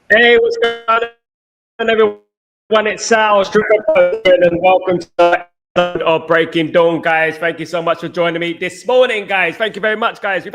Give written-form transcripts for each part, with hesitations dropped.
Hey, what's going on, everyone? It's Sal, Stretford Post, and welcome to the episode of Breaking Dawn, guys. Thank you so much for joining me this morning, guys. Thank you very much, guys.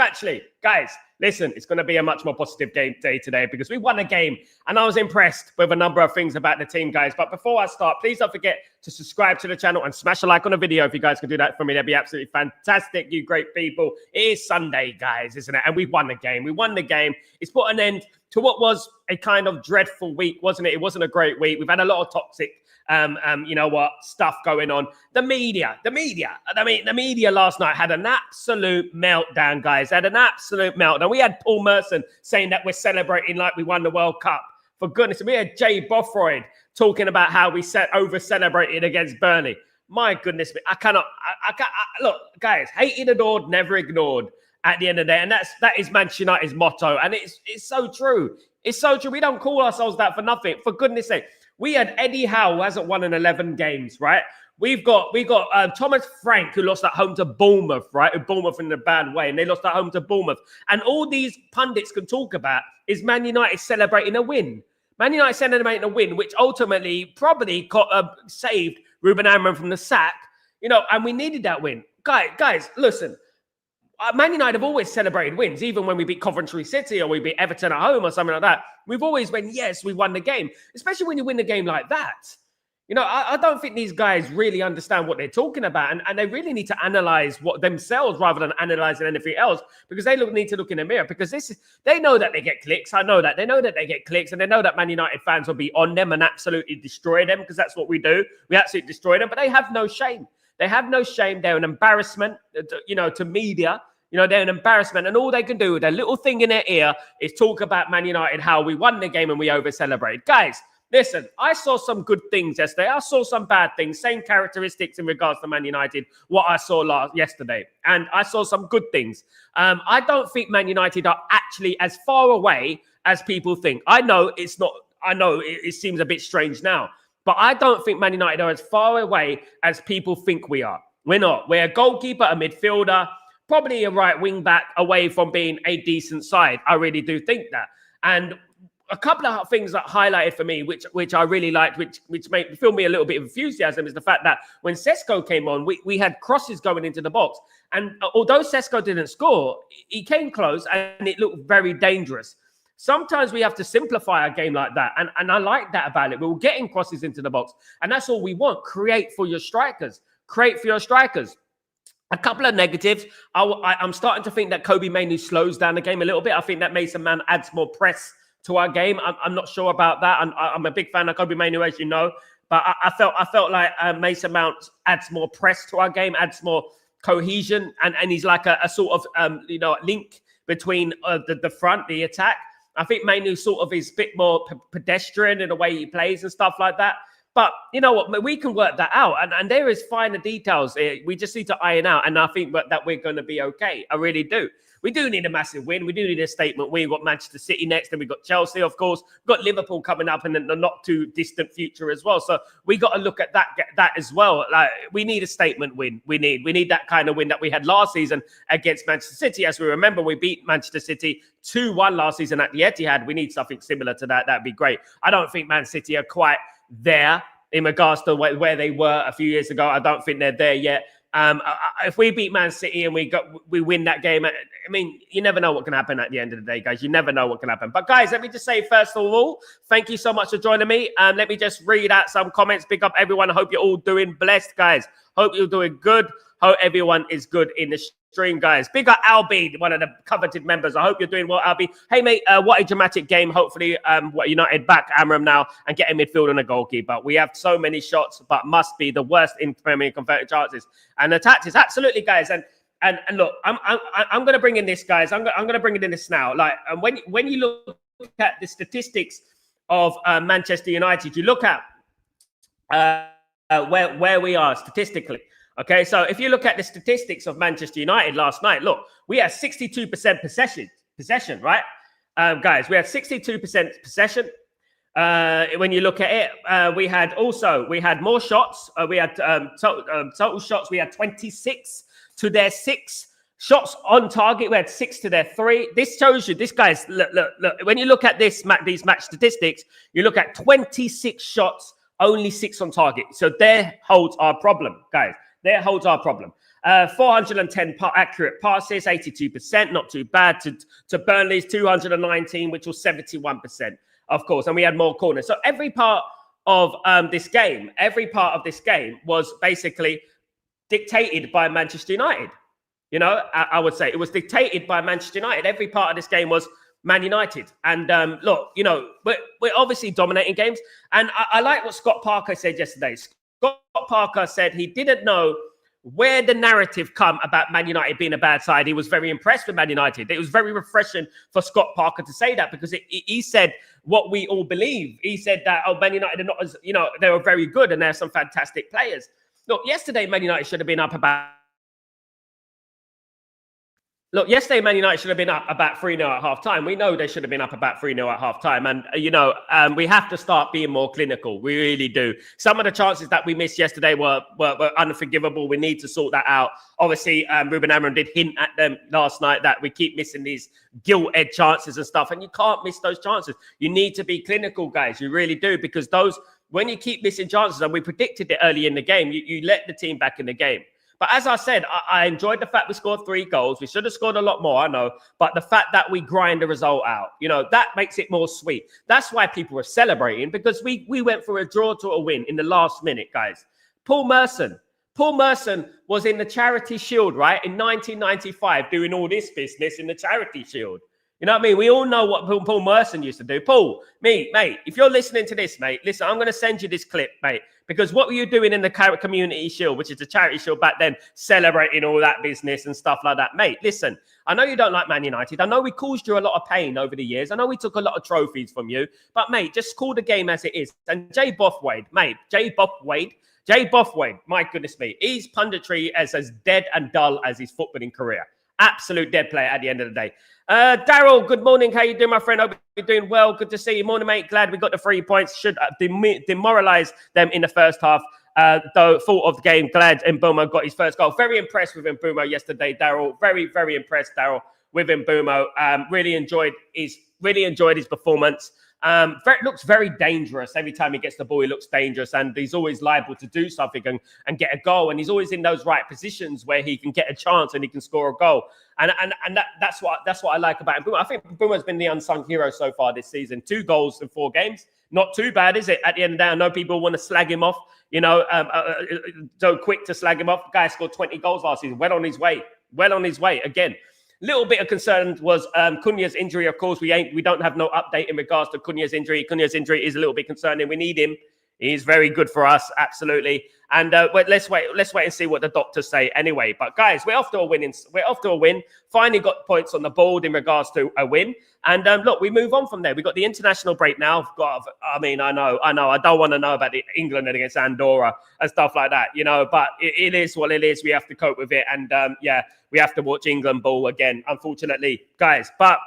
Guys, listen, it's going to be a much more positive game day today because we won a game, and I was impressed with a number of things about the team, guys. But before I start, please don't forget to subscribe to the channel and smash a like on the video. If you guys can do that for me, that'd be absolutely fantastic, you great people. It is Sunday, guys, isn't it? And we won the game. We won the game. It's put an end to what was a kind of dreadful week, wasn't it? It wasn't a great week. We've had a lot of toxic, stuff going on. The media. I mean, the media last night had an absolute meltdown, guys. Had an absolute meltdown. We had Paul Merson saying that we're celebrating like we won the World Cup. For goodness, we had Jay Bothroyd talking about how we over-celebrated against Burnley. My goodness, I can't. Look, guys, hated, adored, never ignored. At the end of the day, and that is Manchester United's motto, and it's so true. It's so true. We don't call ourselves that for nothing. For goodness' sake, we had Eddie Howe, who hasn't won in 11 games, right? We got Thomas Frank, who lost at home to Bournemouth, right? Bournemouth in a bad way, and they lost at home to Bournemouth. And all these pundits can talk about is Man United celebrating a win. Man United celebrating a win, which ultimately probably saved Ruben Amorim from the sack, and we needed that win. Guys, listen. Man United have always celebrated wins, even when we beat Coventry City or we beat Everton at home or something like that. We've always went, yes, we won the game, especially when you win the game like that. I don't think these guys really understand what they're talking about, and they really need to analyze what themselves rather than analyzing anything else, because they need to look in the mirror, because they know that they get clicks. I know that. They know that they get clicks, and they know that Man United fans will be on them and absolutely destroy them, because that's what we do. We absolutely destroy them, but they have no shame. They have no shame. They're an embarrassment, to media. They're an embarrassment, and all they can do with their little thing in their ear is talk about Man United, how we won the game and we over-celebrate. Guys, listen, I saw some good things yesterday. I saw some bad things, same characteristics in regards to Man United, what I saw yesterday. And I saw some good things. I don't think Man United are actually as far away as people think. I know it's not. I know it seems a bit strange now, but I don't think Man United are as far away as people think we are. We're not. We're a goalkeeper, a midfielder, probably a right wing back away from being a decent side. I really do think that. And a couple of things that highlighted for me, which I really liked, which made me feel a little bit of enthusiasm, is the fact that when Sesko came on, we had crosses going into the box. And although Sesko didn't score, he came close and it looked very dangerous. Sometimes we have to simplify a game like that. And I like that about it. We were getting crosses into the box. And that's all we want. Create for your strikers. A couple of negatives. I'm starting to think that Kobe Mainoo slows down the game a little bit. I think that Mason Mount adds more press to our game. I'm not sure about that. I'm a big fan of Kobe Mainoo, as you know. But I felt like Mason Mount adds more press to our game, adds more cohesion, and he's like a sort of link between the front, the attack. I think Mainoo sort of is a bit more pedestrian in the way he plays and stuff like that. But you know what? We can work that out. And there is finer details. We just need to iron out. And I think that we're going to be okay. I really do. We do need a massive win. We do need a statement win. We've got Manchester City next. And we've got Chelsea, of course. We've got Liverpool coming up in the not too distant future as well. So we got to look at that as well. Like, we need a statement win. We need that kind of win that we had last season against Manchester City. As we remember, we beat Manchester City 2-1 last season at the Etihad. We need something similar to that. That'd be great. I don't think Man City are quite there in regards to where they were a few years ago. I don't think they're there yet. If we beat Man City and we win that game, I mean, you never know what can happen at the end of the day, guys. You never know what can happen. But guys, let me just say, first of all, thank you so much for joining me. Let me just read out some comments. Pick up everyone. I hope you're all doing blessed, guys. Hope you're doing good. Hope everyone is good in the stream, guys. Big up Albie, one of the coveted members. I hope you're doing well, Albie. Hey, mate, what a dramatic game. Hopefully, United back Amorim now and get a midfield and a goalkeeper. We have so many shots, but must be the worst in Premier League converted chances. And the tactics, absolutely, guys. And look, I'm going to bring in this, guys. I'm going to bring it in this now. Like, and when you look at the statistics of Manchester United, you look at where we are statistically. Okay, so if you look at the statistics of Manchester United last night, look, we had 62% possession, right? Guys, we had 62% possession. When you look at it, we had more shots. We had total shots. We had 26 to their 6. Shots on target, we had 6 to their 3. This shows you, this guy's, look. When you look at these match statistics, you look at 26 shots, only 6 on target. So there holds our problem, guys. There holds our problem. 410 accurate passes, 82%, not too bad. To Burnley's 219, which was 71%, of course. And we had more corners. So every part of this game was basically dictated by Manchester United. You know, I would say it was dictated by Manchester United. Every part of this game was Man United. And look, you know, we're obviously dominating games. And I like what Scott Parker said yesterday. Scott Parker said he didn't know where the narrative come about Man United being a bad side. He was very impressed with Man United. It was very refreshing for Scott Parker to say that, because he said what we all believe. He said that, oh, Man United are not as, you know, they were very good and they're some fantastic players. Look, yesterday Man United should have been up about yesterday, Man United should have been up about 3-0 at half-time. We know they should have been up about 3-0 at half-time. And, you know, we have to start being more clinical. We really do. Some of the chances that we missed yesterday were unforgivable. We need to sort that out. Obviously, Ruben Amorim did hint at them last night that we keep missing these gilt-edged chances and stuff. And you can't miss those chances. You need to be clinical, guys. You really do. Because when you keep missing chances, and we predicted it early in the game, you let the team back in the game. But as I said, I enjoyed the fact we scored 3 goals. We should have scored a lot more, I know. But the fact that we grind the result out, you know, that makes it more sweet. That's why people were celebrating, because we went for a draw to a win in the last minute, guys. Paul Merson was in the Charity Shield, right, in 1995, doing all this business in the Charity Shield. You know what I mean? We all know what Paul Merson used to do. Paul, mate, if you're listening to this, mate, listen, I'm going to send you this clip, mate, because what were you doing in the Community Shield, which is the Charity Shield back then, celebrating all that business and stuff like that? Mate, listen, I know you don't like Man United. I know we caused you a lot of pain over the years. I know we took a lot of trophies from you. But, mate, just call the game as it is. And Jay Bothwaite, my goodness me, he's punditry as dead and dull as his footballing career. Absolute dead player at the end of the day. Daryl, good morning. How you doing, my friend? Hope you're doing well. Good to see you. Morning, mate. Glad we got the 3 points. Should demoralize them in the first half. Though, thought of the game. Glad Mbeumo got his first goal. Very impressed with Mbeumo yesterday, Daryl. Very, very impressed, Daryl, with Mbeumo. Really enjoyed his performance. Looks very dangerous. Every time he gets the ball, he looks dangerous, and he's always liable to do something and get a goal. And he's always in those right positions where he can get a chance and he can score a goal. And that's what I like about him. I think Mbeumo's been the unsung hero so far this season. 2 goals in 4 games. Not too bad, is it? At the end of the day, I know people want to slag him off. You know, so quick to slag him off. The guy scored 20 goals last season. Well on his way. Again. Little bit of concern was Cunha's injury. Of course, we don't have no update in regards to Cunha's injury. Cunha's injury is a little bit concerning. We need him. He's very good for us, absolutely. And let's wait and see what the doctors say anyway. But guys, we're off to a win. Finally got points on the board in regards to a win. And look, we move on from there. We got the international break now. I know. I don't want to know about the England against Andorra and stuff like that, you know. But it is what it is. We have to cope with it. And we have to watch England ball again, unfortunately, guys. But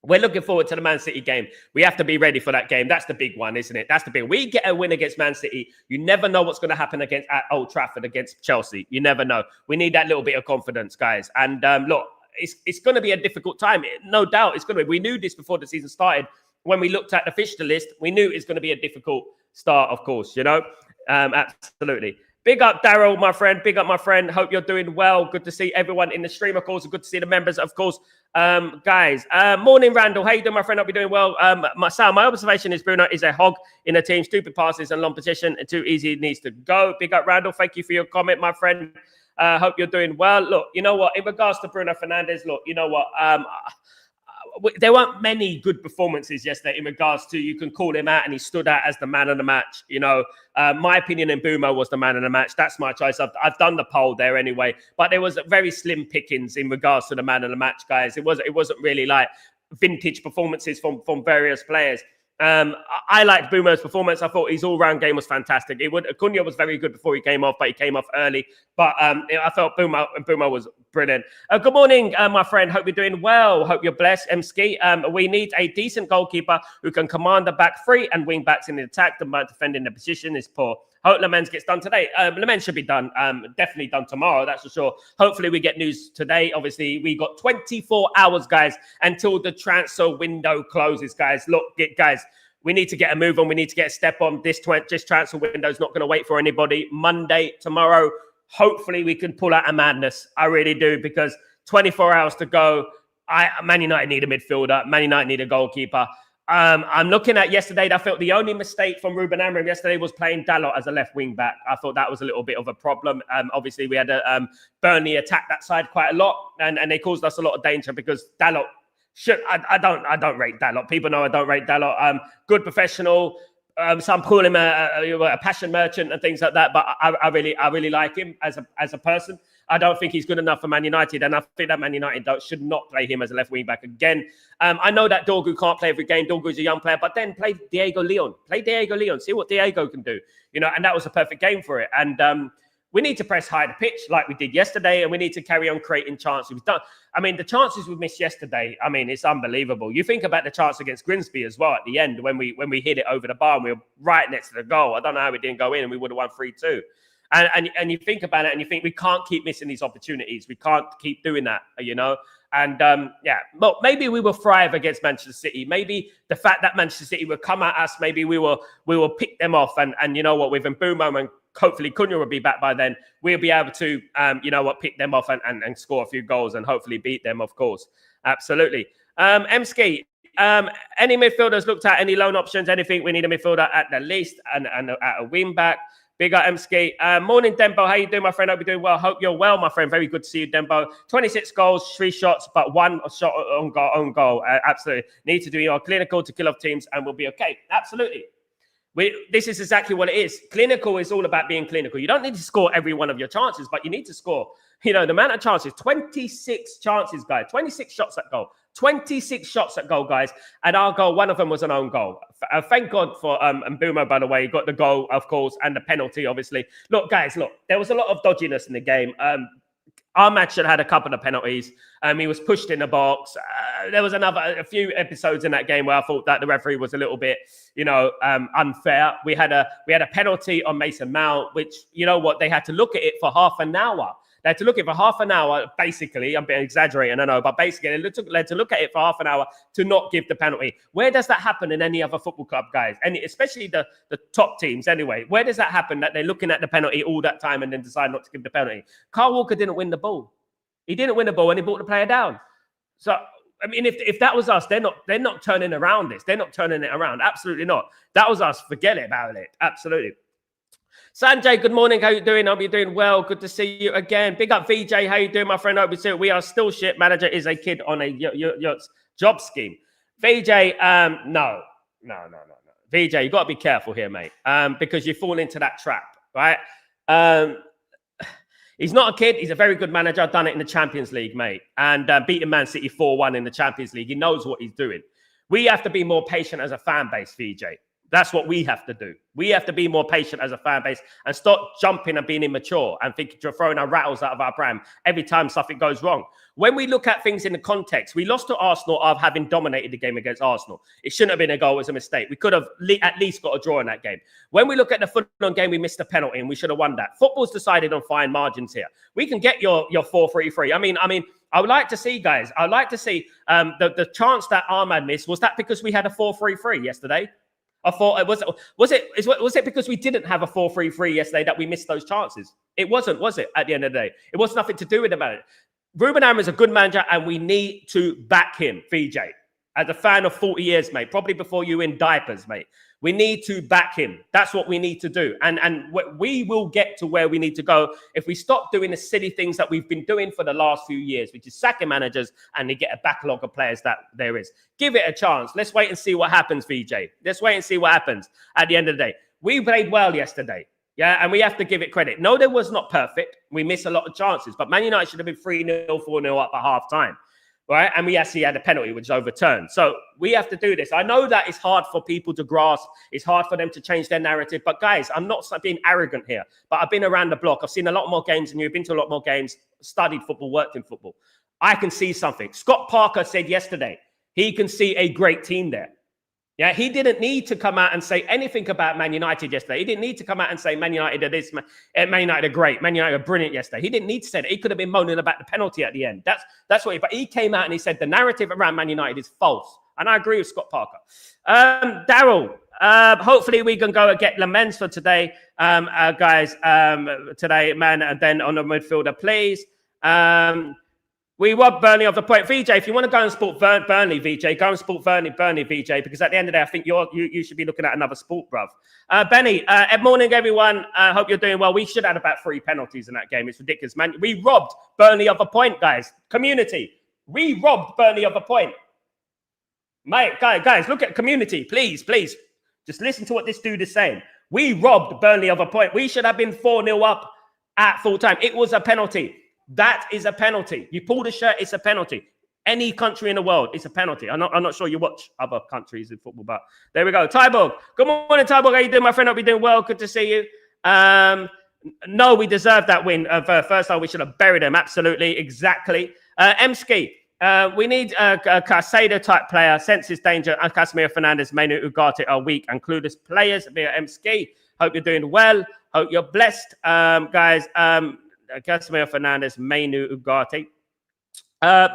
we're looking forward to the Man City game. We have to be ready for that game. That's the big one, isn't it? That's the big. We get a win against Man City. You never know what's going to happen at Old Trafford against Chelsea. You never know. We need that little bit of confidence, guys. And look, it's going to be a difficult time. No doubt it's going to be. We knew this before the season started. When we looked at the fixture list, we knew it's going to be a difficult start, of course, you know. Absolutely. Big up, Daryl, my friend. Big up, my friend. Hope you're doing well. Good to see everyone in the stream, of course. Good to see the members, of course. Guys, morning, Randall. How you doing, my friend? Hope you're doing well. My observation is Bruno is a hog in the team. Stupid passes and long position. Too easy, needs to go. Big up, Randall. Thank you for your comment, my friend. Hope you're doing well. Look, you know what? In regards to Bruno Fernandes, look, you know what? There weren't many good performances yesterday in regards to you can call him out and he stood out as the man of the match. You know, my opinion in Mbeumo was the man of the match. That's my choice. I've done the poll there anyway, but there was very slim pickings in regards to the man of the match, guys. It wasn't really like vintage performances from various players. I liked Mbeumo's performance. I thought his all-round game was fantastic. Cunha was very good before he came off, but he came off early. But I felt Mbeumo was brilliant. Good morning, my friend. Hope you're doing well. Hope you're blessed, Ski. We need a decent goalkeeper who can command the back three and wing backs in the attack. The defending the position is poor. Hope Lamens gets done today. Lamens should be done, definitely done tomorrow, that's for sure. Hopefully we get news today. Obviously, we got 24 hours, guys, until the transfer window closes, guys. Look, guys, we need to get a move on. We need to get a step on. This transfer window is not going to wait for anybody. Monday, tomorrow, hopefully we can pull out a madness. I really do, because 24 hours to go. Man United need a midfielder. Man United need a goalkeeper. I'm looking at yesterday. I felt the only mistake from Ruben Amorim yesterday was playing Dalot as a left wing back. I thought that was a little bit of a problem. Obviously, we had Burnley attack that side quite a lot, and they caused us a lot of danger because Dalot. I don't rate Dalot. People know I don't rate Dalot. Good professional. Some call him a passion merchant and things like that. But I really like him as a person. I don't think he's good enough for Man United, and I think that Man United should not play him as a left wing back again. I know that Dorgu can't play every game. Dorgu's a young player, but then play Diego Leon. Play Diego Leon. See what Diego can do. And that was a perfect game for it. And we need to press high the pitch like we did yesterday, and we need to carry on creating chances. We've done. I mean, the chances we missed yesterday, I mean, it's unbelievable. You think about the chance against Grimsby as well at the end when we hit it over the bar and we were right next to the goal. I don't know how we didn't go in, and we would have won 3-2. And you think about it and you think we can't keep missing these opportunities. We can't keep doing that, And well, maybe we will thrive against Manchester City. Maybe the fact that Manchester City will come at us, maybe we will pick them off. And you know what, with Mbeumo and hopefully Cunha will be back by then, we'll be able to, pick them off and score a few goals and hopefully beat them, of course. Absolutely. Emski, any midfielders looked at, any loan options, anything? We need a midfielder at the least and at a wing back. Big up, Emski. Morning, Dembo. How you doing, my friend? Hope you're doing well. Hope you're well, my friend. Very good to see you, Dembo. 26 goals, 3 shots, but 1 shot on goal. Absolutely. Need to do clinical to kill off teams and we'll be okay. Absolutely. This is exactly what it is. Clinical is all about being clinical. You don't need to score every one of your chances, but you need to score. The amount of chances, 26 chances, guys. 26 shots at goal. 26 shots at goal, guys. And our goal, one of them was an own goal. Thank God for Mbeumo, by the way. He got the goal, of course, and the penalty, obviously. Look, guys, there was a lot of dodginess in the game. Our match had a couple of penalties. He was pushed in the box. There was a few episodes in that game where I thought that the referee was a little bit, unfair. We had a penalty on Mason Mount, which, they had to look at it for half an hour. They had to look at it for half an hour, basically. I'm exaggerating, I know, but basically they had to look at it for half an hour to not give the penalty. Where does that happen in any other football club, guys? And especially the top teams, anyway. Where does that happen, that they're looking at the penalty all that time and then decide not to give the penalty? Kyle Walker didn't win the ball. He didn't win the ball and he brought the player down. So, I mean, if that was us, they're not turning around this. They're not turning it around. Absolutely not. That was us. Forget about it. Absolutely. Sanjay, good morning. How you doing? Hope you're doing well. Good to see you again. Big up VJ. How you doing, my friend? Hope you see. We are still shit. Manager is a kid on a job scheme. VJ, no. VJ, you got to be careful here, mate, because you fall into that trap, right? He's not a kid. He's a very good manager. I've done it in the Champions League, mate, and beating Man City 4-1 in the Champions League. He knows what he's doing. We have to be more patient as a fan base, VJ. That's what we have to do. We have to be more patient as a fan base and stop jumping and being immature and thinking you're throwing our rattles out of our pram every time something goes wrong. When we look at things in the context, we lost to Arsenal of having dominated the game against Arsenal. It shouldn't have been a goal. It was a mistake. We could have at least got a draw in that game. When we look at the Fulham game, we missed a penalty and we should have won that. Football's decided on fine margins here. We can get your 4-3-3. I mean, I would like to see, guys, I'd like to see the chance that Ahmad missed. Was that because we had a 4-3-3 yesterday? I thought was it because we didn't have a 4-3-3 yesterday that we missed those chances? It wasn't, was it? At the end of the day, it was nothing to do with it. Ruben Amorim is a good manager, and we need to back him. VJ, as a fan of 40 years, mate, probably before you in diapers, mate. We need to back him. That's what we need to do. And we will get to where we need to go if we stop doing the silly things that we've been doing for the last few years, which is sacking managers and they get a backlog of players that there is. Give it a chance. Let's wait and see what happens, VJ. Let's wait and see what happens at the end of the day. We played well yesterday. Yeah, and we have to give it credit. No, there was not perfect. We missed a lot of chances, but Man United should have been 3-0, 4-0 up at half time. Right, and we actually had a penalty which is overturned. So we have to do this. I know that it's hard for people to grasp. It's hard for them to change their narrative. But guys, I'm not being arrogant here. But I've been around the block. I've seen a lot more games than you've been to a lot more games, studied football, worked in football. I can see something. Scott Parker said yesterday, he can see a great team there. Yeah, he didn't need to come out and say anything about Man United yesterday. He didn't need to come out and say Man United are this, Man United are great, Man United are brilliant yesterday. He didn't need to say that. He could have been moaning about the penalty at the end. That's what. But he came out and he said the narrative around Man United is false, and I agree with Scott Parker. Daryl, hopefully we can go and get Lamens for today, guys. Today, man, and then on the midfielder, please. We robbed Burnley of the point. VJ, if you want to go and support Burnley, VJ, go and support Burnley, VJ, because at the end of the day, I think you should be looking at another sport, bruv. Benny, good morning, everyone. Hope you're doing well. We should have had about 3 penalties in that game. It's ridiculous, man. We robbed Burnley of a point, guys. Community, we robbed Burnley of a point. Mate, guys, look at community, please. Just listen to what this dude is saying. We robbed Burnley of a point. We should have been 4-0 up at full time. It was a penalty. That is a penalty. You pull the shirt, it's a penalty. Any country in the world, it's a penalty. I'm not sure you watch other countries in football, but there we go. Tyborg. Good morning, Tyborg. How you doing, my friend? Hope you're doing well. Good to see you. No, we deserved that win. First time, we should have buried them. Absolutely. Exactly. Emski. We need a Casado-type player. Senses danger. Casemiro, Fernandes, Mainu, Ugarte are weak and clueless players. Via Emski. Hope you're doing well. Hope you're blessed, guys. Casemiro, Fernandes, Mainu, Ugarte.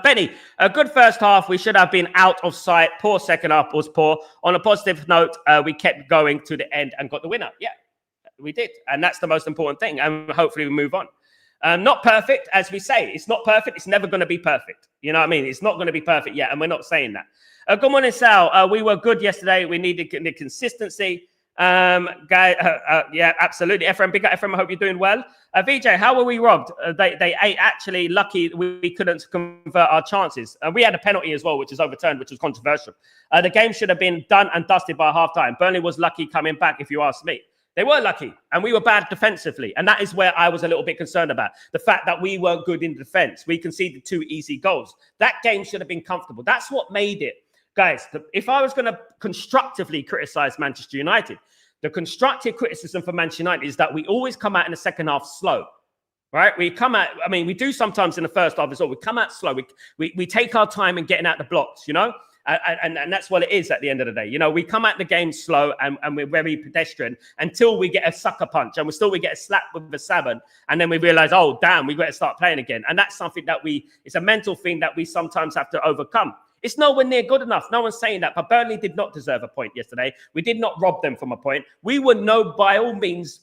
Benny, a good first half. We should have been out of sight. Poor second half was poor. On a positive note, we kept going to the end and got the winner. Yeah, we did. And that's the most important thing. And hopefully we move on. Not perfect, as we say. It's not perfect. It's never going to be perfect. You know what I mean? It's not going to be perfect yet. And we're not saying that. Good morning, Sal. We were good yesterday. We needed the consistency. Yeah, absolutely. Ephraim, big up Ephraim. I hope you're doing well. VJ, how were we robbed? They actually lucky we couldn't convert our chances. We had a penalty as well, which is overturned, which was controversial. The game should have been done and dusted by halftime. Burnley was lucky coming back, if you ask me. They were lucky, and we were bad defensively. And that is where I was a little bit concerned about. The fact that we weren't good in defense. We conceded 2 easy goals. That game should have been comfortable. That's what made it. Guys, if I was going to constructively criticize Manchester United, the constructive criticism for Manchester United is that we always come out in the second half slow, right? We come out, I mean, we do sometimes in the first half as well. We come out slow. We take our time in getting out the blocks, you know? And that's what it is at the end of the day. You know, we come at the game slow and we're very pedestrian until we get a sucker punch and we get a slap with the 7. And then we realize, oh, damn, we've got to start playing again. And that's something that it's a mental thing that we sometimes have to overcome. It's nowhere near good enough. No one's saying that. But Burnley did not deserve a point yesterday. We did not rob them from a point. We would know by all means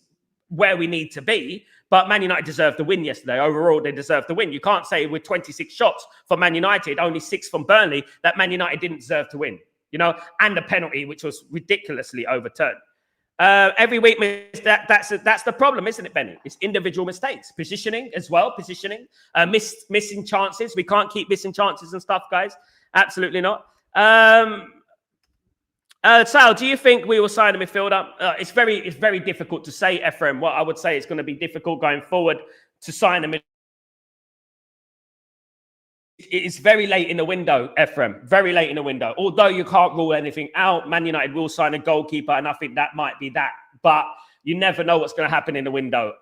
where we need to be. But Man United deserved the win yesterday. Overall, they deserved the win. You can't say with 26 shots for Man United, only 6 from Burnley, that Man United didn't deserve to win. You know, and the penalty, which was ridiculously overturned. Every week, that's the problem, isn't it, Benny? It's individual mistakes. Positioning as well, missing chances. We can't keep missing chances and stuff, guys. Absolutely not. Sal, do you think we will sign a midfielder? It's very difficult to say, Ephraim. What I would say is going to be difficult going forward to sign a midfielder. It's very late in the window, Ephraim. Very late in the window. Although you can't rule anything out, Man United will sign a goalkeeper, and I think that might be that. But you never know what's going to happen in the window.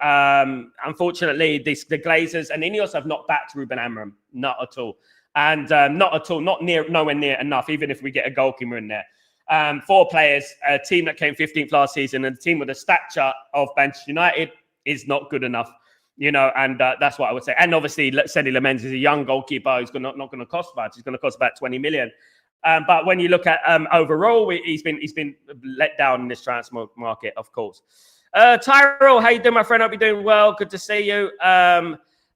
Unfortunately, the Glazers and Ineos have not backed Ruben Amorim. Not at all. And nowhere near enough, even if we get a goalkeeper in there. 4 players, a team that came 15th last season, and a team with the stature of Manchester United is not good enough, you know, and that's what I would say. And obviously, Sedi Lamens is a young goalkeeper who's not going to cost much. He's going to cost about 20 million. But when you look at overall, he's been let down in this transfer market, of course. Tyrell, how you doing, my friend? Hope you're doing well. Good to see you.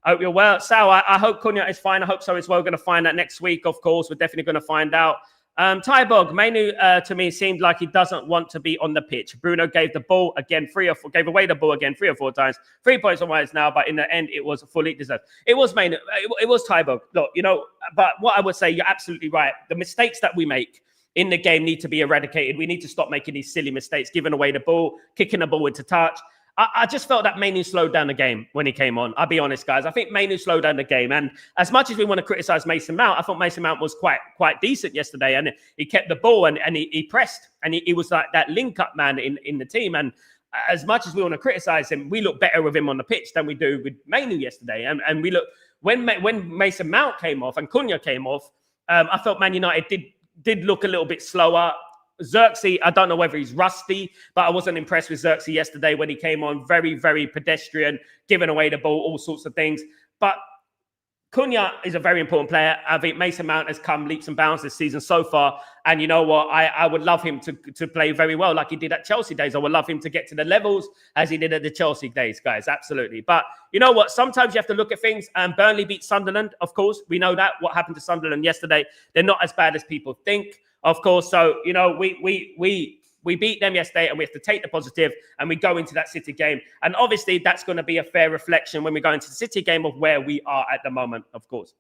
I hope you're well. Sal, I hope Cunha is fine. I hope so as well. We're going to find out next week, of course. We're definitely going to find out. Tybog, Mainu, to me, seemed like he doesn't want to be on the pitch. Bruno gave the ball again gave away the ball again 3 or 4 times. 3 points on Wise now, but in the end, it was fully deserved. It was Mainu. It was Tybog. Look, you know, but what I would say, you're absolutely right. The mistakes that we make in the game need to be eradicated. We need to stop making these silly mistakes, giving away the ball, kicking the ball into touch. I just felt that Mainu slowed down the game when he came on. I'll be honest, guys. I think Mainu slowed down the game. And as much as we want to criticize Mason Mount, I thought Mason Mount was quite decent yesterday. And he kept the ball and he pressed. And he was like that link-up man in the team. And as much as we want to criticize him, we look better with him on the pitch than we do with Mainu yesterday. And we look, when Mason Mount came off and Cunha came off, I felt Man United did look a little bit slower. Xerxes, I don't know whether he's rusty, but I wasn't impressed with Xerxes yesterday when he came on. Very, very pedestrian, giving away the ball, all sorts of things. But Cunha is a very important player. I think Mason Mount has come leaps and bounds this season so far. And you know what? I would love him to play very well like he did at Chelsea days. I would love him to get to the levels as he did at the Chelsea days, guys. Absolutely. But you know what? Sometimes you have to look at things. Burnley beat Sunderland, of course. We know that. What happened to Sunderland yesterday. They're not as bad as people think, of course. So, you know, we beat them yesterday and we have to take the positive and we go into that City game. And obviously that's going to be a fair reflection when we go into the City game of where we are at the moment, of course.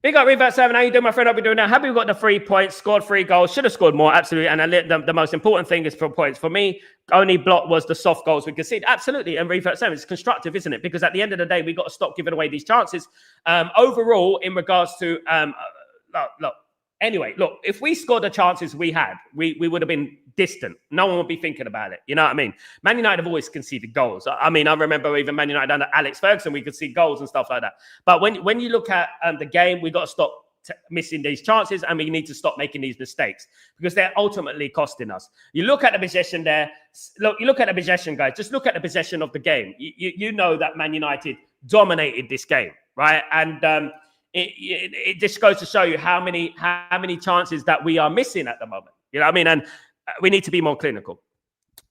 Big up Revert 7. How you doing, my friend? I'll be doing now. Happy we got the 3 points, scored 3 goals. Should have scored more, absolutely. And the most important thing is for points. For me, only block was the soft goals we conceded. Absolutely. And Revert 7, it's constructive, isn't it? Because at the end of the day, we got to stop giving away these chances. Overall, in regards to, anyway, look, if we scored the chances we had, we would have been distant. No one would be thinking about it. You know what I mean? Man United have always conceded goals. I mean, I remember even Man United under Alex Ferguson, we could see goals and stuff like that. But when you look at the game, we got to stop missing these chances and we need to stop making these mistakes because they're ultimately costing us. You look at the possession there. Look, you look at the possession, guys. Just look at the possession of the game. You know that Man United dominated this game, right? And it just goes to show you how many chances that we are missing at the moment. You know what I mean? And we need to be more clinical.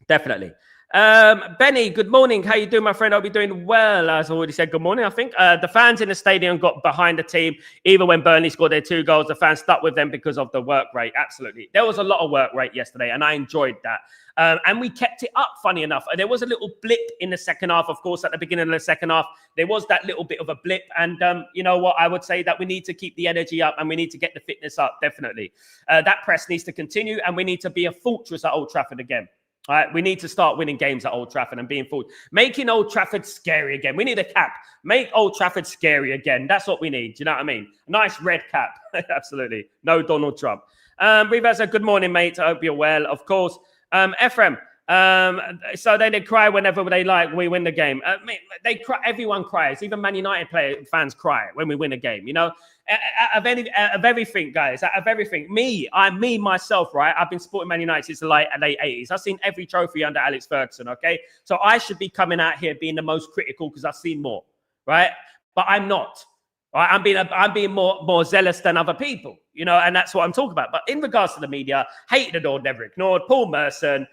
Definitely. Benny, good morning. How you doing, my friend? I'll be doing well. As I already said, good morning, I think. The fans in the stadium got behind the team. Even when Burnley scored their 2 goals, the fans stuck with them because of the work rate. Absolutely. There was a lot of work rate yesterday, and I enjoyed that. And we kept it up, funny enough. There was a little blip in the second half, of course, at the beginning of the second half. There was that little bit of a blip. And you know what? I would say that we need to keep the energy up and we need to get the fitness up, definitely. That press needs to continue and we need to be a fortress at Old Trafford again. All right, we need to start winning games at Old Trafford and being forward. Making Old Trafford scary again. We need a cap. Make Old Trafford scary again. That's what we need. Do you know what I mean? Nice red cap. Absolutely. No Donald Trump. Rivas, good morning, mate. I hope you're well, of course. Ephraim, so they cry whenever they like we win the game. They cry. Everyone cries. Even Man United fans cry when we win a game. You know, of everything, guys. Out of everything, me myself, right? I've been supporting Man United since the late 80s. I've seen every trophy under Alex Ferguson. Okay, so I should be coming out here being the most critical because I've seen more, right? But I'm not. Right? I'm being more zealous than other people, you know, and that's what I'm talking about. But in regards to the media, hated or never ignored. Paul Merson,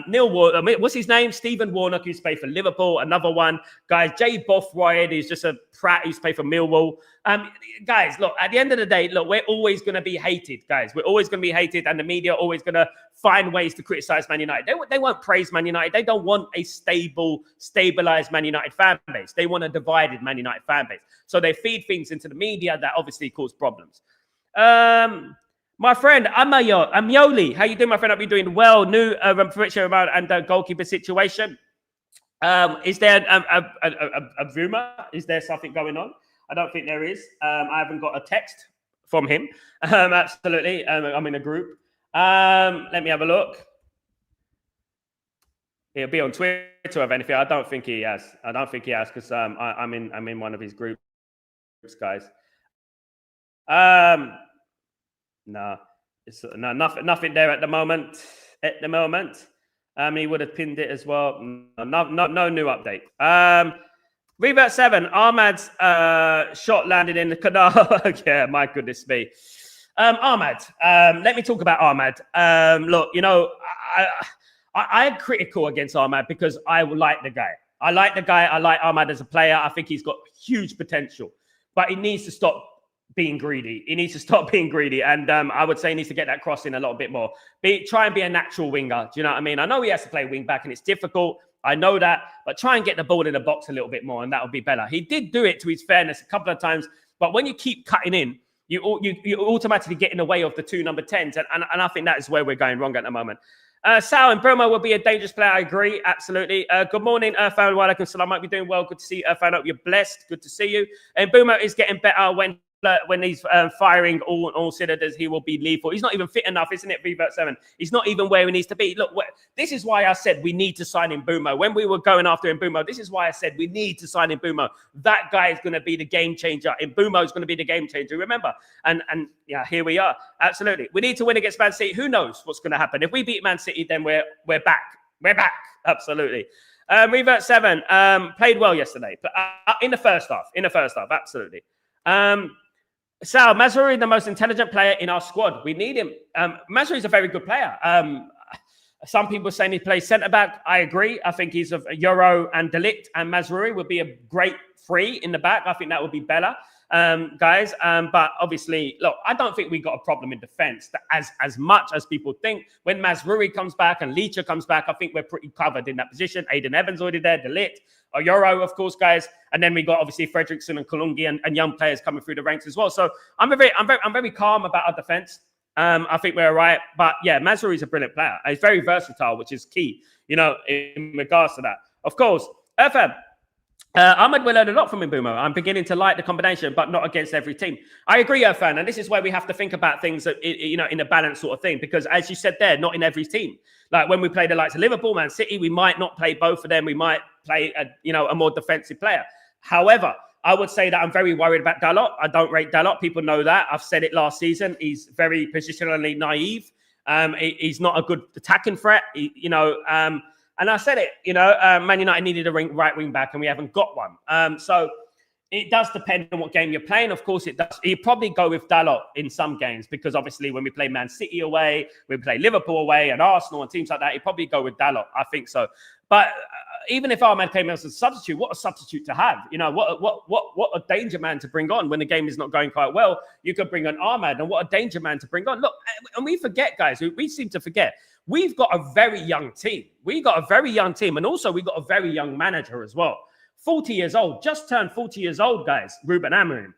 Neil Warnock, what's his name? Stephen Warnock, who's played for Liverpool. Another one, guys. Jay Bothroyd, who's just a prat who's played for Millwall. Guys, look, at the end of the day, look, we're always going to be hated, guys. We're always going to be hated, and the media are always going to find ways to criticize Man United. They won't praise Man United. They don't want a stabilized Man United fan base. They want a divided Man United fan base. So they feed things into the media that obviously cause problems. My friend, Amioli, how you doing, my friend? I'll be doing well. New Fabrizio Romano and the goalkeeper situation. Is there a rumor? Is there something going on? I don't think there is. I haven't got a text from him. Absolutely. I'm in a group. Let me have a look. He'll be on Twitter or anything. I don't think he has. Because I'm in one of his groups, guys. No, nothing there at the moment. He would have pinned it as well. No new update. Revert 7, Ahmad's shot landed in the canal. Yeah, my goodness me. Ahmad, let me talk about Ahmad. Look, you know, I'm critical against Ahmad because I like the guy. I like Ahmad as a player. I think he's got huge potential, but he needs to stop being greedy. He needs to stop being greedy. And I would say he needs to get that cross in a little bit more. Try and be a natural winger. Do you know what I mean? I know he has to play wing back and it's difficult. I know that. But try and get the ball in the box a little bit more and that would be better. He did do it, to his fairness, a couple of times. But when you keep cutting in, you automatically get in the way of the 2 number 10s. And I think that is where we're going wrong at the moment. Sal and Brumo will be a dangerous player. I agree. Absolutely. Good morning, Irfan. Walaikum salam. Might be doing well. Good to see you, Irfan. Hope you're blessed. Good to see you. And Brumo is getting better when when he's firing all cylinders, he will be lethal. He's not even fit enough, isn't it, Revert 7? He's not even where he needs to be. Look, this is why I said we need to sign in Mbumo. When we were going after Mbumo, this is why I said we need to sign in Mbumo. That guy is going to be the game changer. Mbumo is going to be the game changer, remember? And yeah, here we are. Absolutely. We need to win against Man City. Who knows what's going to happen? If we beat Man City, then we're back. We're back. Absolutely. Revert 7 played well yesterday, but in the first half, absolutely. Sal, Mazraoui, the most intelligent player in our squad. We need him. Mazraoui is a very good player. Some people saying he plays centre back. I agree. I think he's a Euro and De Ligt and Mazraoui would be a great three in the back. I think that would be better, guys. But obviously, look, I don't think we got a problem in defence as much as people think. When Mazraoui comes back and Leacher comes back, I think we're pretty covered in that position. Aiden Evans already there, De Ligt. Euro, of course, guys, and then we got obviously Fredrickson and Kalungi and young players coming through the ranks as well. So I'm very calm about our defense. I think we're all right, but yeah, Mazraoui is a brilliant player. He's very versatile, which is key, in regards to that. Of course, FM. Ahmed will learn a lot from Mbumo. I'm beginning to like the combination, but not against every team. I agree, Irfan, and this is where we have to think about things that, in a balanced sort of thing, because as you said there, not in every team. Like when we play the likes of Liverpool, Man City, we might not play both of them. We might play a more defensive player. However, I would say that I'm very worried about Dalot. I don't rate Dalot. People know that. I've said it last season. He's very positionally naive. He's not a good attacking threat. And I said it, Man United needed a right wing back and we haven't got one. So it does depend on what game you're playing. Of course it does. You'd probably go with Dalot in some games because obviously when we play Man City away, we play Liverpool away and Arsenal and teams like that, you'd probably go with Dalot. I think so. But even if Ahmed came as a substitute, what a substitute to have. What a danger man to bring on when the game is not going quite well. You could bring on Ahmed, and what a danger man to bring on. Look, and we forget, guys, we seem to forget. We've got a very young team. And also we got a very young manager as well. 40 years old, just turned 40 years old, guys, Ruben Amorim.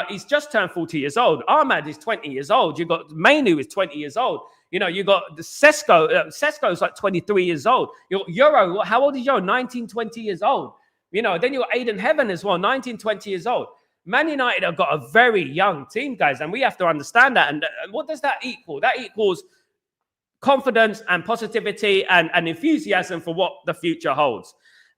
He's just turned 40 years old. Ahmad is 20 years old. You've got Mainu is 20 years old. You got the Sesko. Sesko's like 23 years old. Euro, how old is Euro? 19, 20 years old. Then you got Aiden Heaven as well, 19, 20 years old. Man United have got a very young team, guys, and we have to understand that. And what does that equal? That equals confidence and positivity and enthusiasm for what the future holds.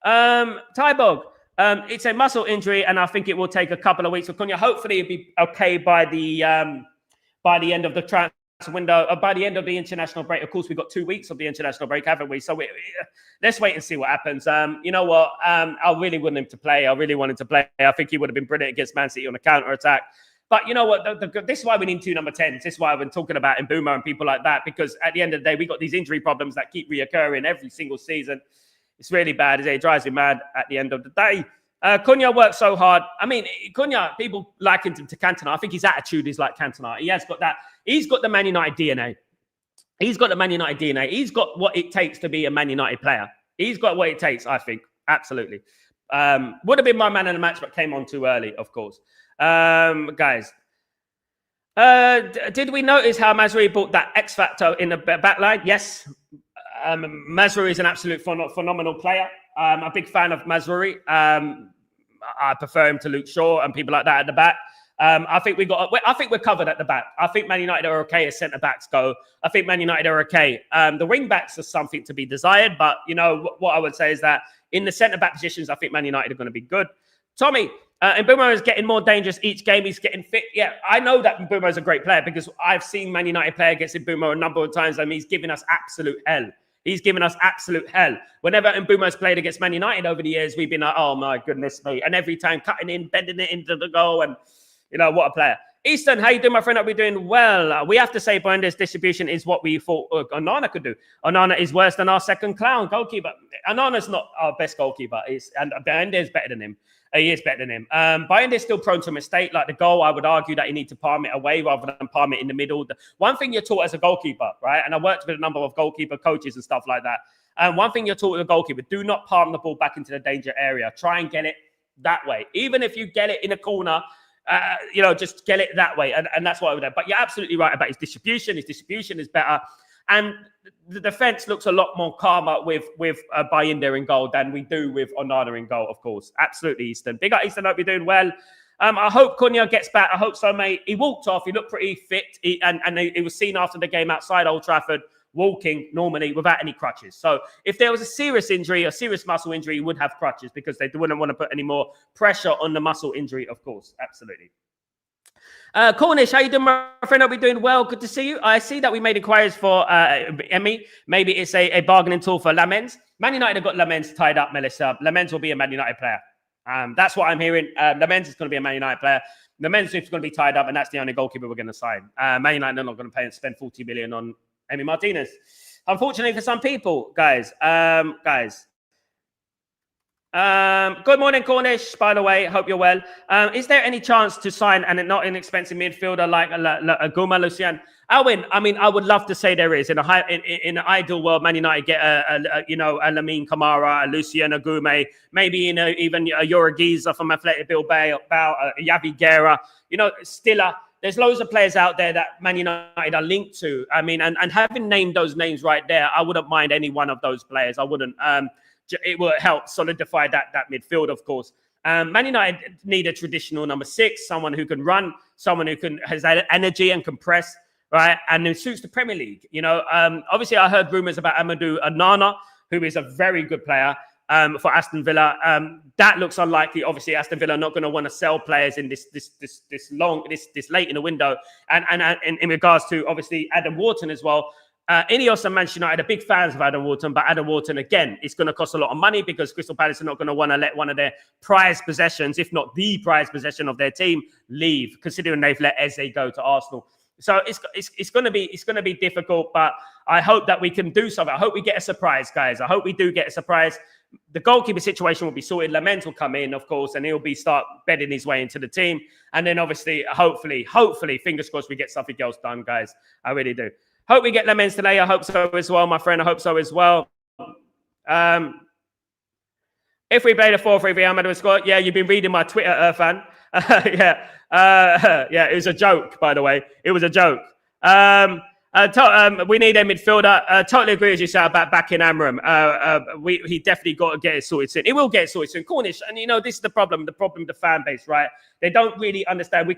Tybog, it's a muscle injury, and I think it will take a couple of weeks for Cunha. Hopefully, it'll be okay by the end of the transfer window, by the end of the international break. Of course, we've got 2 weeks of the international break, haven't we? So let's wait and see what happens. You know what? I really want him to play. I really want him to play. I think he would have been brilliant against Man City on a counter-attack. But you know what? This is why we need two number 10s. This is why I've been talking about Mbumo and people like that, because at the end of the day, we got these injury problems that keep reoccurring every single season. It's really bad. It drives me mad at the end of the day. Cunha works so hard. I mean, Cunha, people liken him to Cantona. I think his attitude is like Cantona. He has got that. He's got the Man United DNA. He's got what it takes to be a Man United player. He's got what it takes, I think. Absolutely. Would have been my man in the match, but came on too early, of course. Guys. Did we notice how Mazraoui brought that X factor in the back line? Yes. Mazraoui is an absolute phenomenal player. I'm a big fan of Mazraoui. I prefer him to Luke Shaw and people like that at the back. I think we're covered at the back. I think Man United are okay as centre backs go. I think Man United are okay. The wing backs are something to be desired, but what I would say is that in the centre back positions, I think Man United are going to be good. Tommy, Mbumo is getting more dangerous each game. He's getting fit. Yeah, I know that Mbumo is a great player because I've seen Man United play against Mbumo a number of times. I mean, he's given us absolute hell. Whenever Mbumo's played against Man United over the years, we've been like, oh my goodness me. And every time cutting in, bending it into the goal, and what a player. Easton, how you doing, my friend? Are we doing well? We have to say Buendia's distribution is what we thought Onana could do. Onana is worse than our second clown goalkeeper. Onana's not our best goalkeeper. And Buendia is better than him. He is better than him. Buendia is still prone to mistake. Like the goal, I would argue that you need to palm it away rather than palm it in the middle. One thing you're taught as a goalkeeper, right? And I worked with a number of goalkeeper coaches and stuff like that. And one thing you're taught as a goalkeeper, do not palm the ball back into the danger area. Try and get it that way. Even if you get it in a corner, just get it that way. And that's what I would do. But you're absolutely right about his distribution. His distribution is better. And the defense looks a lot more calmer with Buendia in goal than we do with Onana in goal, of course. Absolutely, Easton. Big up, Easton. Hope you're doing well. I hope Cunha gets back. I hope so, mate. He walked off. He looked pretty fit. And he was seen after the game outside Old Trafford walking normally without any crutches. So if there was a serious injury, a serious muscle injury, he would have crutches because they wouldn't want to put any more pressure on the muscle injury, of course. Absolutely. Cornish, how you doing, my friend? Hope you're doing well. Good to see you. I see that we made inquiries for Emmy. Maybe it's a bargaining tool for Lamens. Man United have got Lamens tied up, Melissa. Lamens will be a Man United player. That's what I'm hearing. Lamens is going to be a Man United player. Lamens is going to be tied up, and that's the only goalkeeper we're going to sign. Man United are not going to pay and spend 40 million on Emi Martinez. Unfortunately for some people, guys. Good morning, Cornish, by the way. Hope you're well. Is there any chance to sign an not inexpensive midfielder like a Guma Lucian? Alwyn, I mean, I would love to say there is. In an ideal world, Man United get a Lamine Kamara, a Lucien Agume, maybe even a Yoragiza from Athletic Bilbao, Yavi Guerra, Stiller. There's loads of players out there that Man United are linked to. I mean, and having named those names right there, I wouldn't mind any one of those players. I wouldn't. It will help solidify that midfield, of course. Man United need a traditional number 6, someone who can run, someone who has energy and can press, right? And who suits the Premier League. Obviously, I heard rumors about Amadou Onana, who is a very good player for Aston Villa. That looks unlikely. Obviously, Aston Villa are not going to want to sell players in this late in the window. And in regards to obviously Adam Wharton as well. Ineos and Manchester United are big fans of Adam Wharton, but Adam Wharton, again, it's going to cost a lot of money because Crystal Palace are not going to want to let one of their prized possessions, if not the prized possession of their team, leave, considering they've let Eze go to Arsenal. So it's going to be difficult, but I hope that we can do something. I hope we get a surprise, guys. I hope we do get a surprise. The goalkeeper situation will be sorted. Lament will come in, of course, and he'll start bedding his way into the team. And then obviously, hopefully, fingers crossed, we get something else done, guys. I really do. Hope we get Lamens today. I hope so as well, my friend. I hope so as well. If we played a 4-3, Real Madrid score. Yeah, you've been reading my Twitter, Irfan. Yeah, it was a joke, by the way. It was a joke. We need a midfielder. Totally agree with you, Sal, about back in Amram. He definitely got to get it sorted soon. He will get it sorted soon. Cornish, and this is the problem with the fan base, right? They don't really understand.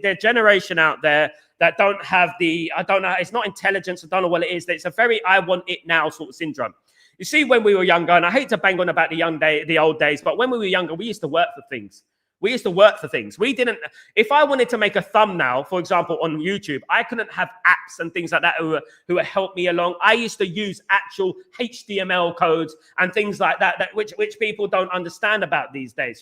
Their generation out there that don't have I don't know, it's not intelligence, I don't know what it is. It's a very I want it now sort of syndrome. You see, when we were younger, and I hate to bang on about the old days, but when we were younger, we used to work for things. We didn't, if I wanted to make a thumbnail, for example, on YouTube, I couldn't have apps and things like that who would help me along. I used to use actual HTML codes and things like that which people don't understand about these days,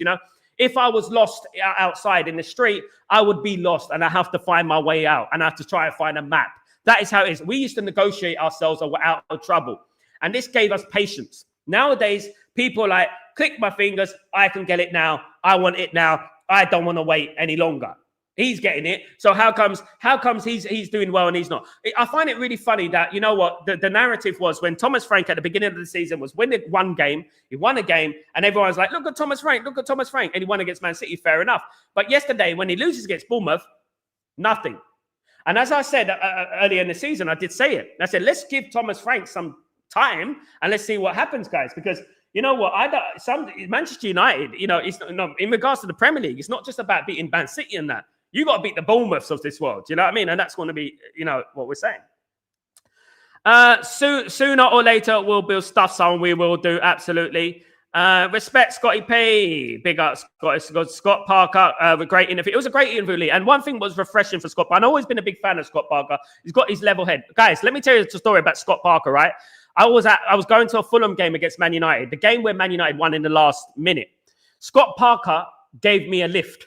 If I was lost outside in the street, I would be lost and I have to find my way out and I have to try and find a map. That is how it is. We used to negotiate ourselves out of trouble. And this gave us patience. Nowadays, people are like, click my fingers, I can get it now. I want it now. I don't want to wait any longer. He's getting it. So how comes he's doing well and he's not? I find it really funny that, the narrative was when Thomas Frank at the beginning of the season was winning one game, he won a game, and everyone's like, look at Thomas Frank, and he won against Man City, fair enough. But yesterday, when he loses against Bournemouth, nothing. And as I said earlier in the season, I did say it. I said, let's give Thomas Frank some time and let's see what happens, guys, because you know what? Manchester United, it's not, in regards to the Premier League, it's not just about beating Man City and that. You got to beat the Bournemouths of this world. You know what I mean? And that's going to be, what we're saying. Sooner or later, we'll build stuff, so we will do, absolutely. Respect Scotty P. Big up Scott Parker. Great interview. It was a great interview, Lee. And one thing was refreshing for Scott. I've always been a big fan of Scott Parker. He's got his level head. Guys, let me tell you a story about Scott Parker, right? I was going to a Fulham game against Man United, the game where Man United won in the last minute. Scott Parker gave me a lift.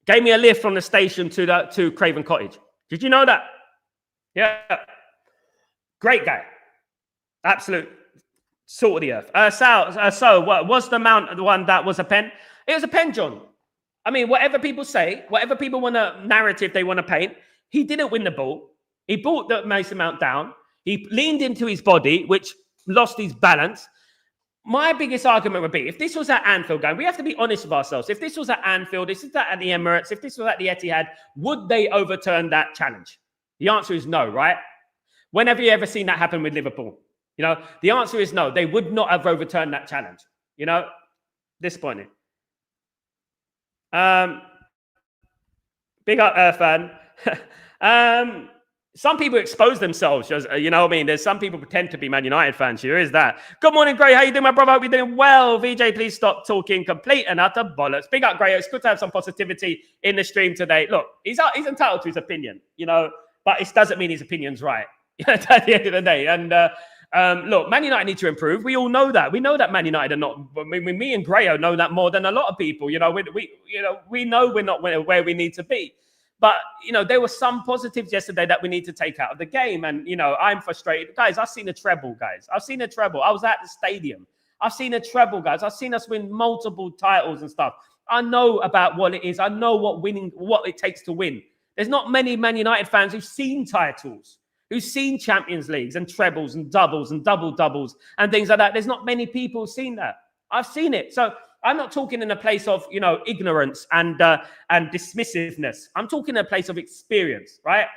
Gave me a lift from the station to Craven Cottage. Did you know that? Yeah. Great guy. Absolute salt of the earth. Sal, so what was the one that was a pen? It was a pen, John. I mean, whatever people say, whatever people want a narrative they want to paint, he didn't win the ball. He brought the Mason Mount down. He leaned into his body, which lost his balance. My biggest argument would be, if this was at Anfield game, we have to be honest with ourselves. If this was at Anfield, this is at the Emirates, if this was at the Etihad, would they overturn that challenge? The answer is no, right? When have you ever seen that happen with Liverpool? The answer is no. They would not have overturned that challenge. Disappointing. Big up, Irfan. Some people expose themselves, you know what I mean? There's some people pretend to be Man United fans. There is that. Good morning, Gray. How you doing, my brother? Hope you're doing well. VJ, please stop talking complete and utter bollocks. Big up, Gray. It's good to have some positivity in the stream today. Look, he's entitled to his opinion, you know, but it doesn't mean his opinion's right at the end of the day. And look, Man United need to improve. We all know that. We know that Man United are not. I mean, me and Grayo know that more than a lot of people. You know, we know we're not where we need to be. But, you know, there were some positives yesterday that we need to take out of the game. And, you know, I'm frustrated. Guys, I've seen a treble, guys. I've seen a treble. I was at the stadium. I've seen a treble, guys. I've seen us win multiple titles and stuff. I know about what it is. I know what it takes to win. There's not many Man United fans who've seen titles, who've seen Champions Leagues and trebles and doubles and double-doubles and things like that. There's not many people who've seen that. I've seen it. So I'm not talking in a place of, you know, ignorance and dismissiveness. I'm talking in a place of experience, right?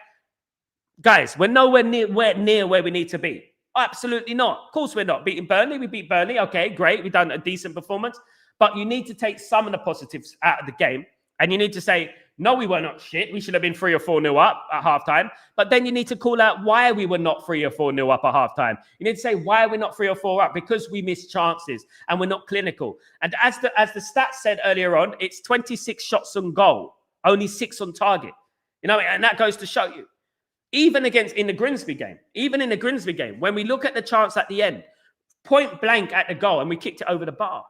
Guys, we're nowhere near where we need to be. Absolutely not. Of course we're not. Beating Burnley, we beat Burnley. Okay, great. We've done a decent performance. But you need to take some of the positives out of the game. And you need to say, no, we were not shit. We should have been 3 or 4-0 up at halftime. But then you need to call out why we were not 3 or 4-0 up at halftime. You need to say why we're not 3 or 4 up, because we missed chances and we're not clinical. And as the stats said earlier on, it's 26 shots on goal, only 6 on target. You know, and that goes to show you. Even in the Grimsby game, when we look at the chance at the end, point blank at the goal, and we kicked it over the bar.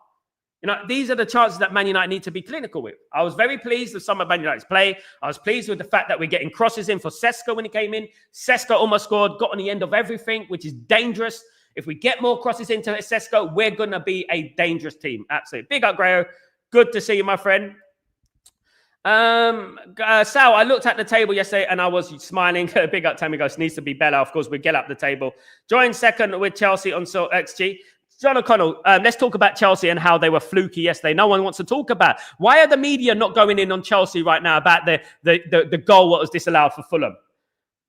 You know, these are the chances that Man United need to be clinical with. I was very pleased with some of Man United's play. I was pleased with the fact that we're getting crosses in for Sesko when he came in. Sesko almost scored, got on the end of everything, which is dangerous. If we get more crosses into Sesko, we're going to be a dangerous team. Absolutely. Big up, Grayo. Good to see you, my friend. Sal, I looked at the table yesterday and I was smiling. Big up, Tammy Ghost. Needs to be better. Of course, we get up the table. Join second with Chelsea on XG. John O'Connell, let's talk about Chelsea and how they were fluky yesterday. No one wants to talk about. Why are the media not going in on Chelsea right now about the goal what was disallowed for Fulham?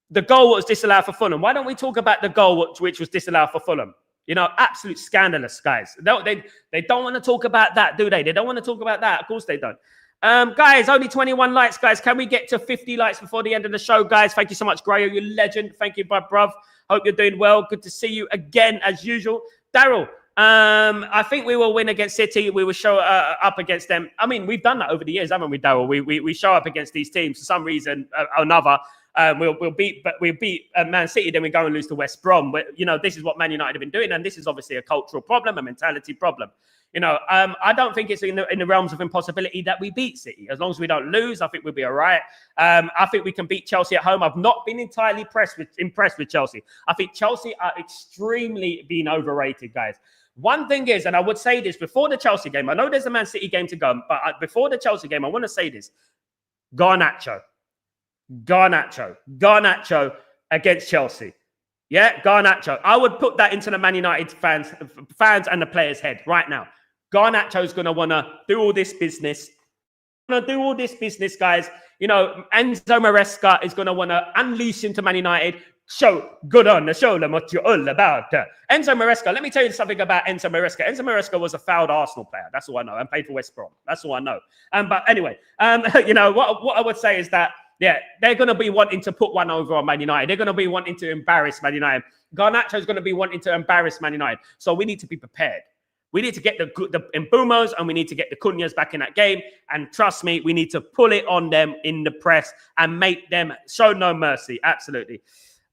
The goal what was disallowed for Fulham. Why don't we talk about the goal which was disallowed for Fulham? You know, absolute scandalous, guys. They don't want to talk about that, do they? They don't want to talk about that. Of course they don't. Guys, only 21 likes, guys. Can we get to 50 likes before the end of the show, guys? Thank you so much, Grayo. You're a legend. Thank you, my bruv. Hope you're doing well. Good to see you again, as usual. Daryl, I think we will win against City. We will show up against them. I mean, we've done that over the years, haven't we, Daryl? We show up against these teams for some reason or another. We'll beat Man City, then we go and lose to West Brom. But, you know, this is what Man United have been doing, and this is obviously a cultural problem, a mentality problem. You know, I don't think it's in the realms of impossibility that we beat City. As long as we don't lose, I think we'll be all right. I think we can beat Chelsea at home. I've not been entirely impressed with Chelsea. I think Chelsea are extremely being overrated, guys. One thing is, and I would say this before the Chelsea game, I know there's a Man City game to go, but before the Chelsea game, I want to say this. Garnacho against Chelsea. Yeah, Garnacho. I would put that into the Man United fans and the players' head right now. Garnacho's going to want to do all this business. Guys. You know, Enzo Maresca is going to want to unleash into Man United. Show them what you're all about. Enzo Maresca, let me tell you something about Enzo Maresca. Enzo Maresca was a fouled Arsenal player. That's all I know. And played for West Brom. That's all I know. But anyway, you know, what I would say is that, yeah, they're going to be wanting to put one over on Man United. They're going to be wanting to embarrass Man United. Garnacho's going to be wanting to embarrass Man United. So we need to be prepared. We need to get the Mbumos and we need to get the Cunhas back in that game. And trust me, we need to pull it on them in the press and make them show no mercy. Absolutely.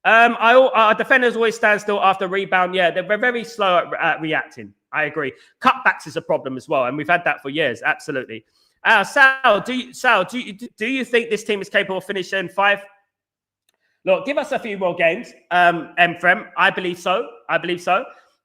Our defenders always stand still after rebound. Yeah, they're very slow at reacting. I agree. Cutbacks is a problem as well. And we've had that for years. Absolutely. Sal, do you think this team is capable of finishing 5? Look, give us a few more games, Frem. I believe so.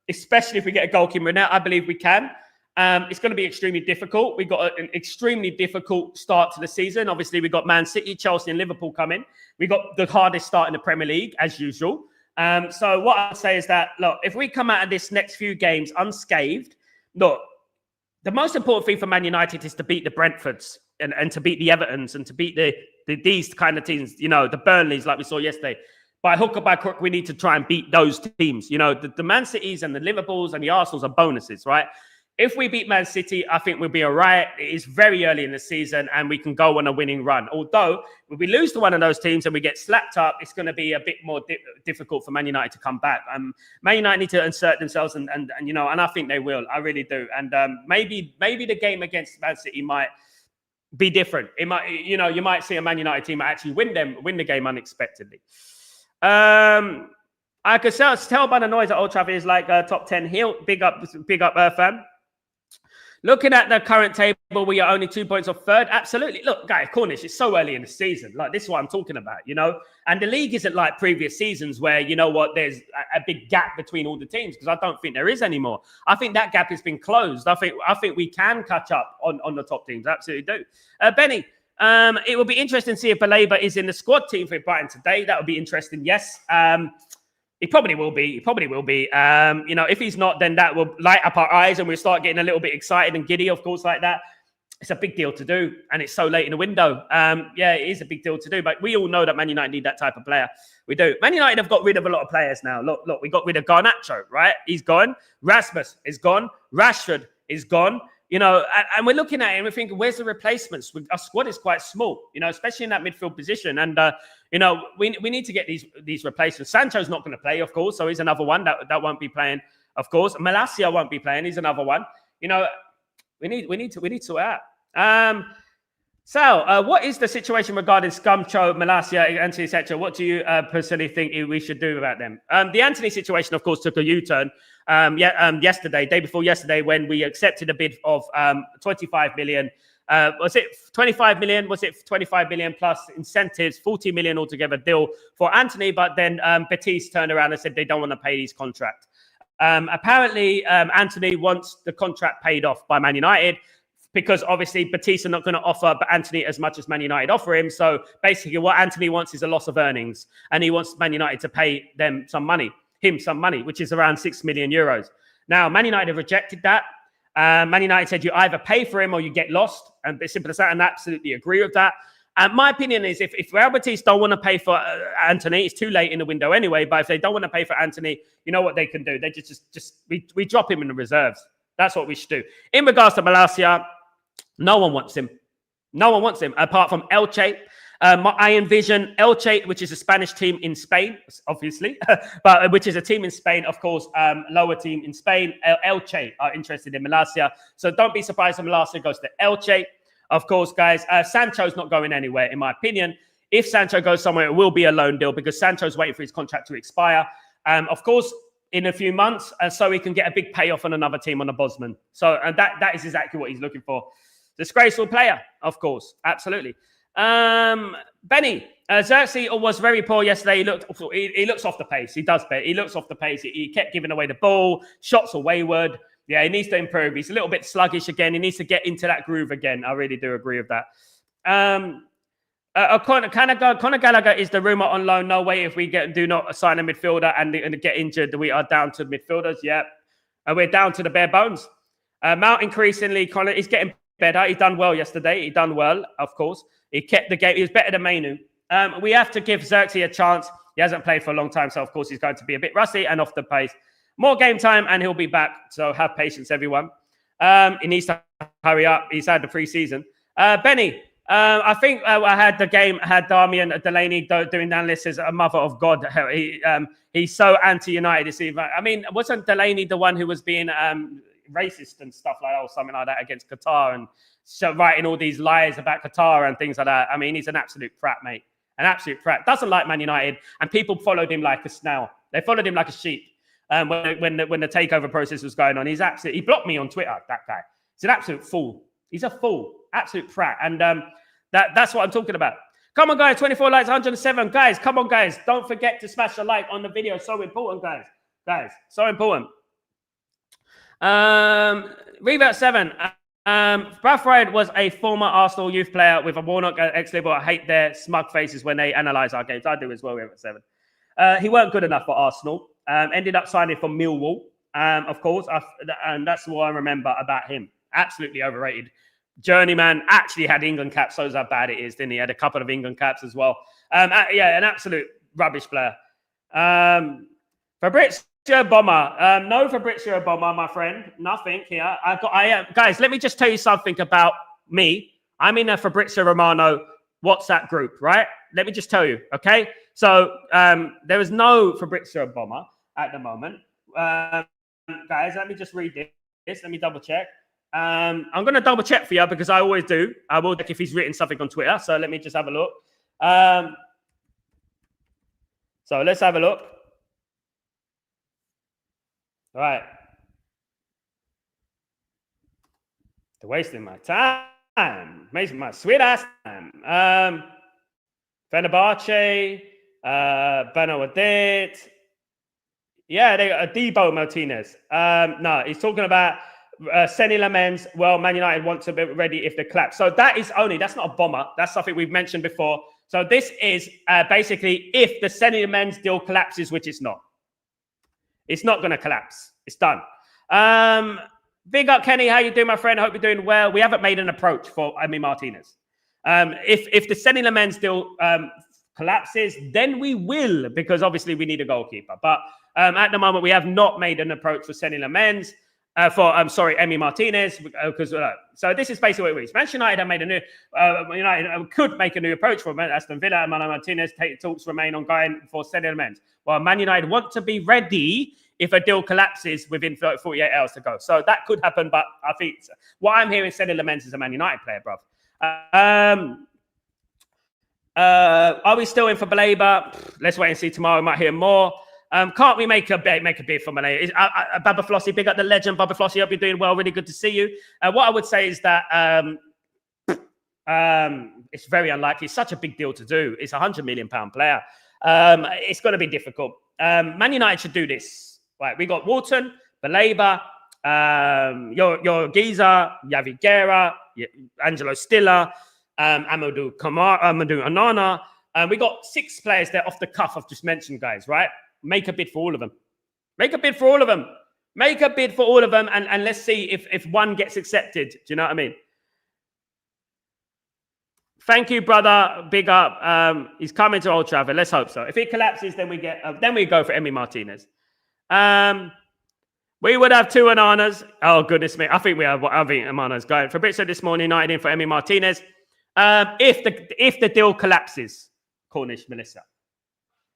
Especially if we get a goalkeeper in there. I believe we can. It's going to be extremely difficult. We've got an extremely difficult start to the season. Obviously, we've got Man City, Chelsea, and Liverpool coming. We've got the hardest start in the Premier League, as usual. So what I would say is that, look, if we come out of this next few games unscathed, look, the most important thing for Man United is to beat the Brentfords and to beat the Evertons and to beat these kind of teams, you know, the Burnleys like we saw yesterday. By hook or by crook, we need to try and beat those teams. You know, the Man Cities and the Liverpools and the Arsenals are bonuses, right? If we beat Man City, I think we'll be all right. It is very early in the season and we can go on a winning run. Although, if we lose to one of those teams and we get slapped up, it's going to be a bit more difficult for Man United to come back. Man United need to insert themselves and I think they will. I really do. And maybe the game against Man City might be different. It might, you might see a Man United team actually win the game unexpectedly. I could tell by the noise at Old Trafford is like top 10 heel. Big up, fam. Looking at the current table, we are only 2 points off third. Absolutely. Look, guys, Cornish, it's so early in the season. Like, this is what I'm talking about, And the league isn't like previous seasons where, there's a big gap between all the teams, because I don't think there is anymore. I think that gap has been closed. I think we can catch up on the top teams. Absolutely do. Benny, it will be interesting to see if Baleba is in the squad team for Brighton today. That would be interesting, yes. He probably will be. If he's not, then that will light up our eyes and we'll start getting a little bit excited and giddy, of course, like that. It's a big deal to do, and it's so late in the window. It is a big deal to do, but we all know that Man United need that type of player. We do. Man United have got rid of a lot of players now. Look, we got rid of Garnacho, right? He's gone. Rasmus is gone. Rashford is gone. And we're looking at it and we're thinking, where's the replacements? Our squad is quite small, especially in that midfield position. And, we need to get these replacements. Sancho's not going to play, of course. So he's another one that won't be playing, of course. Malacia won't be playing. He's another one. We need to sort out. Sal, what is the situation regarding Scumcho, Malacia, Anthony, etc.? What do you personally think we should do about them? The Anthony situation, of course, took a U-turn day before yesterday, when we accepted a bid of 25 million. Was it 25 million? Was it 25 million plus incentives, 40 million altogether deal for Anthony? But then Betis turned around and said they don't want to pay his contract. Apparently, Anthony wants the contract paid off by Man United, because obviously Betis are not going to offer Anthony as much as Man United offer him. So basically what Anthony wants is a loss of earnings, and he wants Man United to pay him some money, which is around 6 million euros. Now, Man United have rejected that. Man United said you either pay for him or you get lost, and it's simple as that, and I absolutely agree with that. And my opinion is, if Real Betis don't want to pay for Anthony, it's too late in the window anyway, but if they don't want to pay for Anthony, you know what they can do? They we drop him in the reserves. That's what we should do. In regards to Malacia, no one wants him. No one wants him, apart from Elche. I envision Elche, which is a Spanish team in Spain, obviously, but which is a team in Spain, of course, lower team in Spain. Elche are interested in Malacia. So don't be surprised if Malacia goes to Elche. Of course, guys, Sancho's not going anywhere, in my opinion. If Sancho goes somewhere, it will be a loan deal, because Sancho's waiting for his contract to expire. Of course, in a few months, so he can get a big payoff on another team on the Bosman. So, and that is exactly what he's looking for. Disgraceful player, of course, absolutely. Benny, Xerxes was very poor yesterday. He looks off the pace. He does, but he looks off the pace. He kept giving away the ball. Shots are wayward. Yeah, he needs to improve. He's a little bit sluggish again. He needs to get into that groove again. I really do agree with that. Conor Gallagher is the rumour on loan. No way if we do not sign a midfielder and get injured, we are down to midfielders. Yeah, and we're down to the bare bones. Mount increasingly, Conor is getting better. He done well yesterday. He done well, of course. He kept the game. He was better than Mainu. We have to give Xerxes a chance. He hasn't played for a long time, so of course he's going to be a bit rusty and off the pace. More game time and he'll be back. So have patience, everyone. He needs to hurry up. He's had the pre-season. Benny, I think I had the game, had Damian Delaney doing the analysis, a mother of God. He's so anti-United this evening. I mean, wasn't Delaney the one who was being racist and stuff like that, or something like that, against Qatar, and so writing all these lies about Qatar and things like that? I mean, he's an absolute prat, mate. An absolute prat. Doesn't like Man United, and people followed him like a snail. They followed him like a sheep when the takeover process was going on. He blocked me on Twitter, that guy. He's an absolute fool. He's a fool. Absolute prat. And that's what I'm talking about. Come on, guys. 24 likes, 107. Guys, come on, guys. Don't forget to smash a like on the video. So important, guys. Guys, so important. Revert 7. Brathwaite was a former Arsenal youth player with a Warnock ex-Liverpool. I hate their smug faces when they analyse our games. I do as well, Revert 7. He weren't good enough for Arsenal. Ended up signing for Millwall, of course. And that's what I remember about him. Absolutely overrated. Journeyman, actually had England caps. Shows how bad it is, didn't he? Had a couple of England caps as well. Yeah, an absolute rubbish player. Fabrizio Bomber. No Fabrizio Bomber, my friend. Nothing here. I am guys. Let me just tell you something about me. I'm in a Fabrizio Romano WhatsApp group, right? Let me just tell you, okay? So there is no Fabrizio Bomber at the moment. Guys, let me just read this. Let me double check. I'm going to double check for you because I always do. I will check if he's written something on Twitter. So let me just have a look. So let's have a look. All right. They're wasting my time. Wasting my sweet ass time. Fenerbahce, Benawadit. Yeah, they got Debo Martinez. No, he's talking about Senny Lamens. Well, Man United want to be ready if they collapse. So that's not a bomber. That's something we've mentioned before. So this is basically if the Senny Lamens deal collapses, which it's not. It's not going to collapse. It's done. Big up, Kenny. How you doing, my friend? I hope you're doing well. We haven't made an approach for Emi Martinez. If the Senny Lamens deal collapses, then we will, because obviously we need a goalkeeper. But at the moment, we have not made an approach for Senny Lamens. Emi Martinez. So this is basically what it is. Manchester United have made a new. United could make a new approach for Aston Villa and Mano Martinez. Talks remain ongoing for Senny Lamens. Well, Man United want to be ready if a deal collapses within 48 hours to go. So that could happen, but I think what I'm hearing, Senny Lamens is a Man United player, bro. Are we still in for Baleba? Let's wait and see tomorrow. We might hear more. Can't we make a bid for Malay? Baba Flossie, big up the legend. Baba Flossie, hope you're doing well. Really good to see you. What I would say is that it's very unlikely. It's such a big deal to do. It's a £100 million player. It's going to be difficult. Man United should do this. Right, we got Walton, Baleba, your Giza, Yavi Guerra, Angelo Stiller, Amadou Anana. We got 6 players there off the cuff I've just mentioned, guys, right? Make a bid for all of them. Make a bid for all of them. Make a bid for all of them, and let's see if one gets accepted. Do you know what I mean? Thank you, brother. Big up. He's coming to Old Trafford. Let's hope so. If it collapses, then we go for Emi Martinez. We would have 2 Ananas. Oh, goodness me. I think Anana's going. Fabrizio this morning, United in for Emi Martinez. If the deal collapses, Cornish Melissa.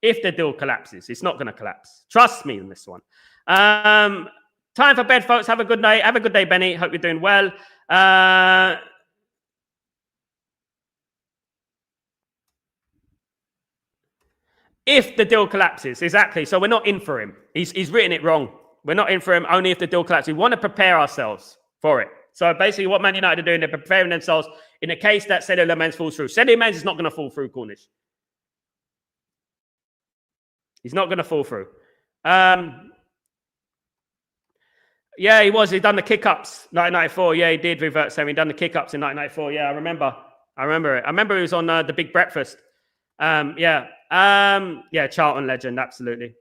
If the deal collapses, it's not going to collapse. Trust me on this one. Time for bed, folks. Have a good night. Have a good day, Benny. Hope you're doing well. If the deal collapses, exactly. So we're not in for him. He's written it wrong. We're not in for him only if the deal collapses. We want to prepare ourselves for it. So basically what Man United are doing, they're preparing themselves in the case that Senny Lamens falls through. Senny Lamens is not going to fall through, Cornish. He's not going to fall through. Yeah, he was. He done the kick-ups, 1994. Yeah, he did revert. So he done the kick-ups in 1994. Yeah, I remember it. I remember he was on The Big Breakfast. Yeah, Charlton legend, absolutely.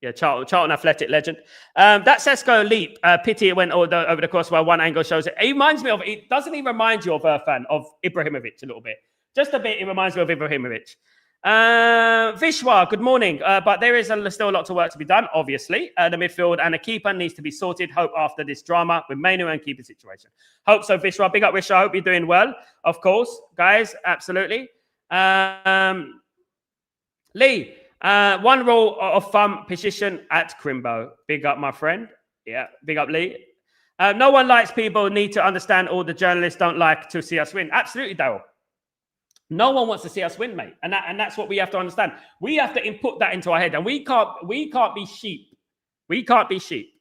Yeah, Charlton Athletic legend. That Sesko leap, pity it went over the course while one angle shows it. It reminds me of, doesn't he remind you of a fan of Ibrahimovic a little bit? Just a bit, it reminds me of Ibrahimovic. Vishwa, good morning. But there is still a lot of work to be done, obviously. The midfield and the keeper needs to be sorted. Hope after this drama with Mainu and keeper situation. Hope so, Vishwa. Big up, Vishwa. Hope you're doing well. Of course, guys, absolutely. Lee, one rule of thumb position at Crimbo. Big up, my friend. Yeah, big up, Lee. No one likes people need to understand all the journalists don't like to see us win. Absolutely, Daryl. No one wants to see us win, mate. And that's what we have to understand. We have to input that into our head. And we can't be sheep. We can't be sheep.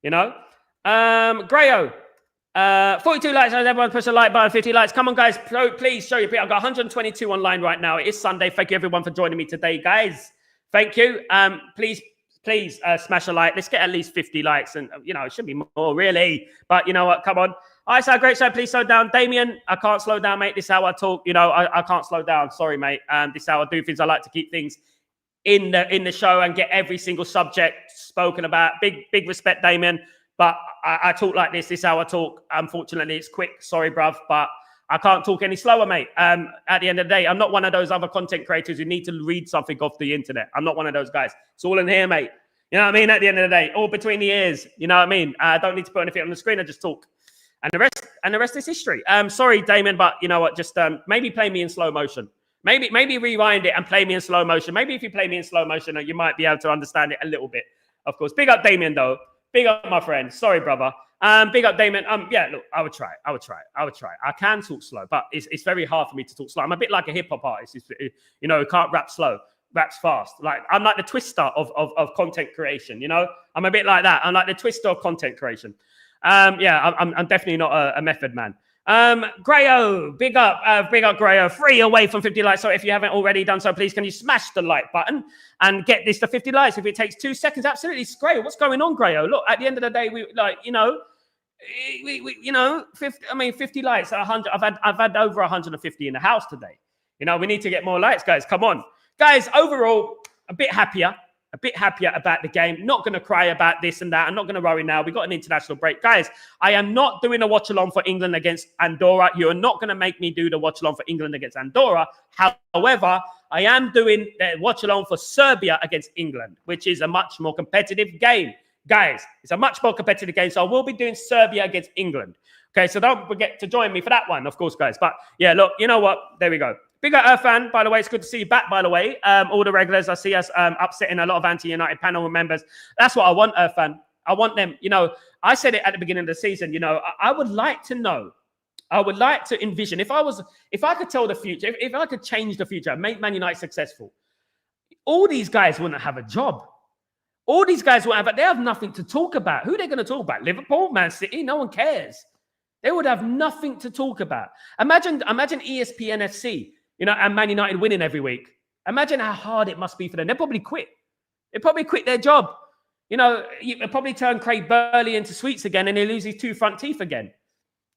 You know? Grayo. 42 likes. Everyone push a like button. 50 likes. Come on, guys. Please show your people. I've got 122 online right now. It is Sunday. Thank you, everyone, for joining me today, guys. Thank you. Please smash a like. Let's get at least 50 likes. And, it should be more, really. But you know what? Come on. All right, so great show. Please slow down. Damien, I can't slow down, mate. This is how I talk. I can't slow down. Sorry, mate. This is how I do things. I like to keep things in the show and get every single subject spoken about. Big respect, Damien. But I talk like this. This is how I talk. Unfortunately, it's quick. Sorry, bruv. But I can't talk any slower, mate. At the end of the day, I'm not one of those other content creators who need to read something off the internet. I'm not one of those guys. It's all in here, mate. You know what I mean? At the end of the day, all between the ears. You know what I mean? I don't need to put anything on the screen. I just talk. And the rest is history. Sorry, Damon, but you know what? Just maybe play me in slow motion. Maybe rewind it and play me in slow motion. Maybe if you play me in slow motion, you might be able to understand it a little bit. Of course. Big up Damien, though. Big up my friend. Sorry, brother. Big up Damien. Yeah, look, I would try. I can talk slow, but it's very hard for me to talk slow. I'm a bit like a hip hop artist. You know, can't rap slow, raps fast. Like I'm like the Twister of content creation. You know, I'm a bit like that. I'm like the Twister of content creation. Yeah, I'm definitely not a method man. Grayo, big up Grayo, 3 away from 50 likes. So if you haven't already done so, please can you smash the like button and get this to 50 likes? If it takes 2 seconds, absolutely. It's Grayo. What's going on, Grayo? Look, at the end of the day, we 50 likes, 100. I've had over 150 in the house today. You know, we need to get more likes, guys. Come on, guys. Overall, a bit happier about the game. Not going to cry about this and that. I'm not going to worry now. We got an international break. Guys, I am not doing a watch-along for England against Andorra. You are not going to make me do the watch-along for England against Andorra. However, I am doing the watch-along for Serbia against England, which is a much more competitive game. Guys, it's a much more competitive game. So I will be doing Serbia against England. Okay, so don't forget to join me for that one, of course, guys. But yeah, look, you know what? There we go. Big up Irfan, by the way. It's good to see you back, by the way. All the regulars, I see us upsetting a lot of anti-United panel members. That's what I want, Irfan. I want them, you know, I said it at the beginning of the season, you know, I would like to know, I would like to envision, if I could tell the future, if I could change the future, make Man United successful, all these guys wouldn't have a job. All these guys wouldn't have, they have nothing to talk about. Who are they going to talk about? Liverpool, Man City? No one cares. They would have nothing to talk about. Imagine ESPN FC. You know, and Man United winning every week. Imagine how hard it must be for them. They'll probably quit. They'll probably quit their job. You know, they'll probably turn Craig Burley into sweets again and they lose his 2 front teeth again.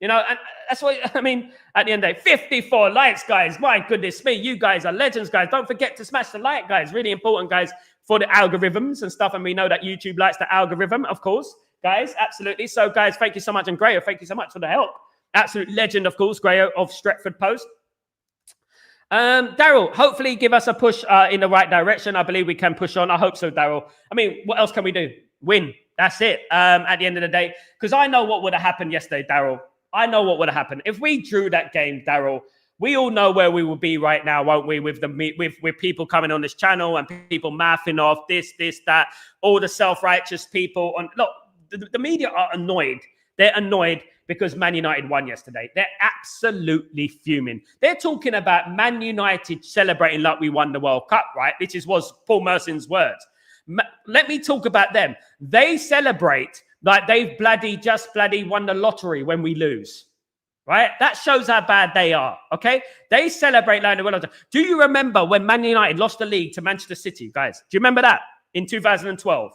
You know, and that's what, I mean, at the end of the day, 54 likes, guys. My goodness me. You guys are legends, guys. Don't forget to smash the like, guys. Really important, guys, for the algorithms and stuff. And we know that YouTube likes the algorithm, of course, guys. Absolutely. So, guys, thank you so much. And Grayo, thank you so much for the help. Absolute legend, of course, Grayo of Stretford Post. Daryl, hopefully give us a push in the right direction. I believe we can push on. I hope so, Daryl. I mean, what else can we do? Win. That's it. At the end of the day, because I know what would have happened yesterday, Daryl. I know what would have happened if we drew that game, Daryl. We all know where we would be right now, won't we? With people coming on this channel and people mouthing off this, that, all the self-righteous people. And look, the media are annoyed. They're annoyed because Man United won yesterday. They're absolutely fuming. They're talking about Man United celebrating like we won the World Cup, right? This was Paul Merson's words. Let me talk about them. They celebrate like they've just won the lottery when we lose, right? That shows how bad they are, okay? They celebrate like they won the lottery. Do you remember when Man United lost the league to Manchester City, guys? Do you remember that in 2012?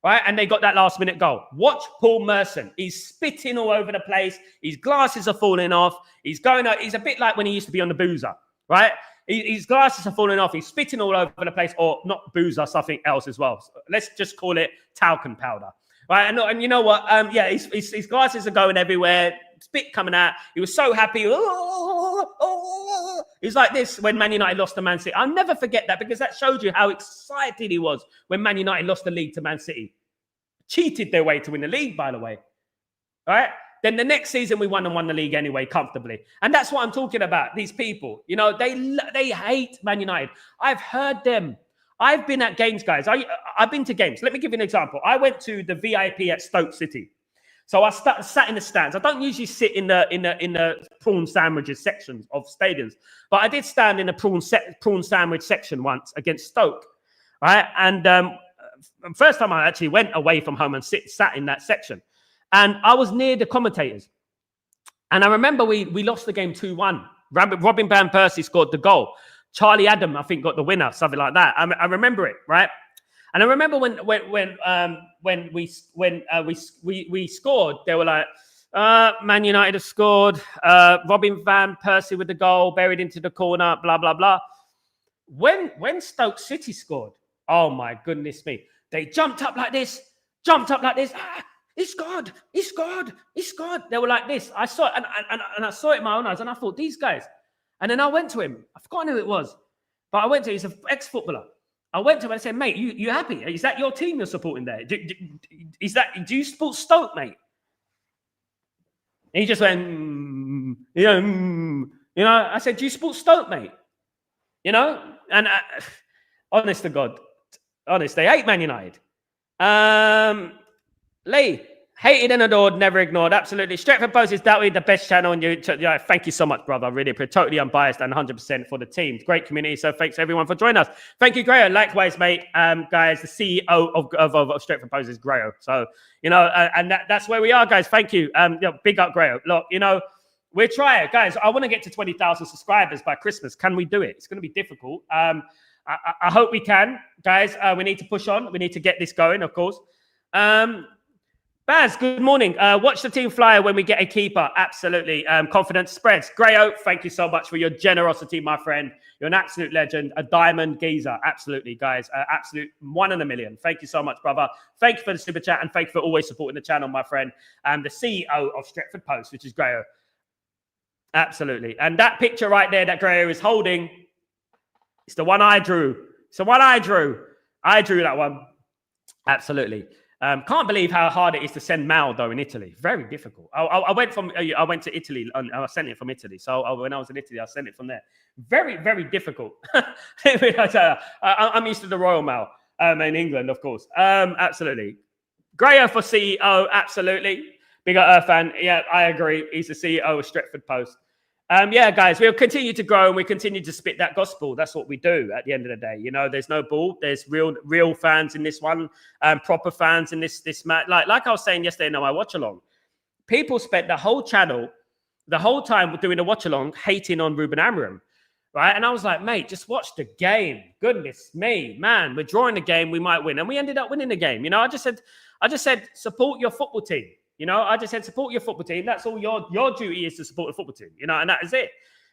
Right, and they got that last-minute goal. Watch Paul Merson. He's spitting all over the place. His glasses are falling off. He's going out. He's a bit like when he used to be on the boozer, right? His glasses are falling off. He's spitting all over the place, or not boozer, something else as well. So let's just call it talcum powder, right? And you know what? Yeah, his glasses are going everywhere. Spit coming out. He was so happy. He's like this when Man United lost to Man City. I'll never forget that because that showed you how excited he was when Man United lost the league to Man City. Cheated their way to win the league, by the way. All right? Then the next season, we won the league anyway, comfortably. And that's what I'm talking about, these people. You know, they hate Man United. I've heard them. I've been at games, guys. I've been to games. Let me give you an example. I went to the VIP at Stoke City. So I sat in the stands. I don't usually sit in the prawn sandwiches sections of stadiums, but I did stand in the prawn sandwich section once against Stoke, right? And first time I actually went away from home and sat in that section, and I was near the commentators. And I remember we lost the game 2-1. Robin Van Persie scored the goal. Charlie Adam, I think, got the winner, something like that. I remember it, right? And I remember when we scored, they were like, Man United have scored. Robin Van Persie with the goal, buried into the corner, blah, blah, blah. When Stoke City scored, oh my goodness me, they jumped up like this. Ah, he scored. They were like this. I saw it, and I saw it in my own eyes, and I thought, these guys. And then I went to him. I've forgotten who it was, but I went to him. He's an ex-footballer. I went to him and I said, mate, you happy? Is that your team you're supporting there? Do you support Stoke, mate? And he just went, I said, do you support Stoke, mate? And honest to God, they hate Man United. Lee, hated and adored, never ignored. Absolutely. Stretford Post is doubly the best channel on YouTube. Yeah, thank you so much, brother. Really, totally unbiased and 100% for the team. Great community. So thanks everyone for joining us. Thank you, Grayo. Likewise, mate. Guys, the CEO of Stretford Post is Grayo. So, and that's where we are, guys. Thank you. Big up, Grayo. Look, we're trying, guys. I want to get to 20,000 subscribers by Christmas. Can we do it? It's going to be difficult. I hope we can, guys. We need to push on. We need to get this going, of course. Baz, good morning. Watch the team flyer when we get a keeper. Absolutely. Confidence spreads. Grayo, thank you so much for your generosity, my friend. You're an absolute legend, a diamond geezer. Absolutely, guys. Absolute 1 in a million. Thank you so much, brother. Thank you for the super chat and thank you for always supporting the channel, my friend. The CEO of Stretford Post, which is Grayo. Absolutely. And that picture right there that Grayo is holding, it's the one I drew. It's the one I drew. I drew that one. Absolutely. Can't believe how hard it is to send mail though in Italy. Very difficult. I went to Italy and I sent it from Italy. So when I was in Italy, I sent it from there. Very, very difficult. I'm used to the Royal Mail in England, of course. Absolutely. Grayo for CEO. Absolutely. Big up Irfan. Yeah, I agree. He's the CEO of Stretford Post. Yeah, guys, we'll continue to grow and we continue to spit that gospel. That's what we do at the end of the day. There's no bull. There's real fans in this one, proper fans in this match. Like I was saying yesterday in my watch along, people spent the whole channel, the whole time doing a watch along, hating on Ruben Amorim, right? And I was like, mate, just watch the game. Goodness me, man, we're drawing the game, we might win, and we ended up winning the game. I just said, support your football team. I just said, support your football team. That's all your duty is, to support the football team, and that is it.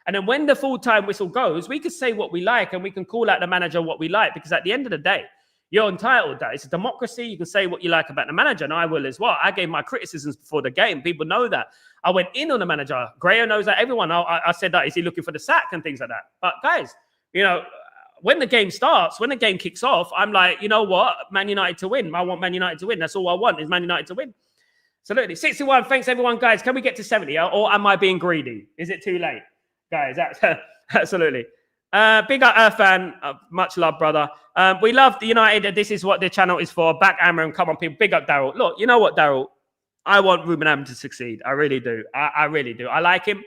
And then when the full-time whistle goes, we can say what we like and we can call out the manager what we like, because at the end of the day, you're entitled. That it's a democracy. You can say what you like about the manager, and I will as well. I gave my criticisms before the game. People know that. I went in on the manager. Grayo knows that. Everyone. I said that. Is he looking for the sack and things like that? But guys, when the game starts, when the game kicks off, I'm like, you know what? Man United to win. I want Man United to win. That's all I want, is Man United to win. Absolutely. 61. Thanks, everyone, guys. Can we get to 70? Or am I being greedy? Is it too late? Guys, absolutely. Big up Irfan. Much love, brother. We love the United. This is what the channel is for. Back Amorim. Come on, people. Big up Daryl. Look, you know what, Daryl? I want Ruben Amorim to succeed. I really do. I really do. I like him.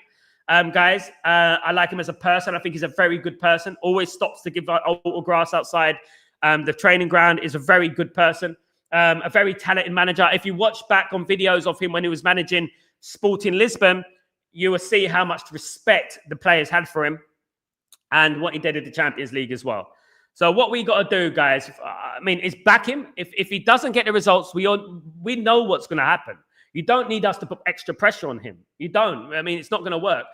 Guys, I like him as a person. I think he's a very good person. Always stops to give autographs outside the training ground. Is a very good person. A very talented manager. If you watch back on videos of him when he was managing Sporting Lisbon, you will see how much respect the players had for him and what he did at the Champions League as well. So what we got to do, guys, is back him. If he doesn't get the results, we know what's going to happen. You don't need us to put extra pressure on him. You don't. It's not going to work.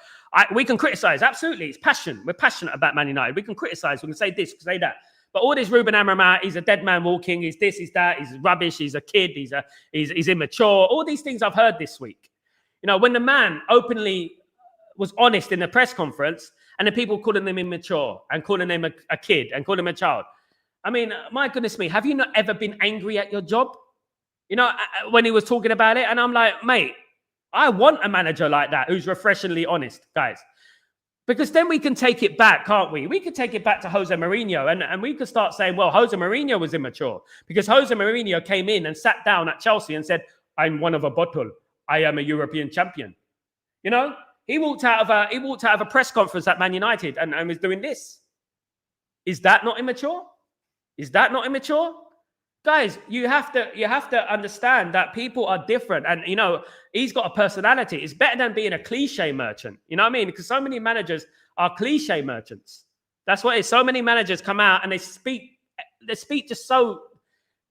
We can criticize. Absolutely. It's passion. We're passionate about Man United. We can criticize. We can say this, we can say that. But all this Ruben Amorim, he's a dead man walking, he's this, he's that, he's rubbish, he's a kid, he's immature. All these things I've heard this week. When the man openly was honest in the press conference and the people calling him immature and calling him a kid and calling him a child. My goodness me, have you not ever been angry at your job? When he was talking about it, and I'm like, mate, I want a manager like that who's refreshingly honest, guys. Because then we can take it back, can't we? We could take it back to Jose Mourinho and we could start saying, well, Jose Mourinho was immature because Jose Mourinho came in and sat down at Chelsea and said, I'm one of a bottle. I am a European champion. He walked out of a press conference at Man United and was doing this. Is that not immature? Is that not immature? Guys, you have to understand that people are different. And, he's got a personality. It's better than being a cliche merchant. You know what I mean? Because so many managers are cliche merchants. That's what it is. So many managers come out and they speak just so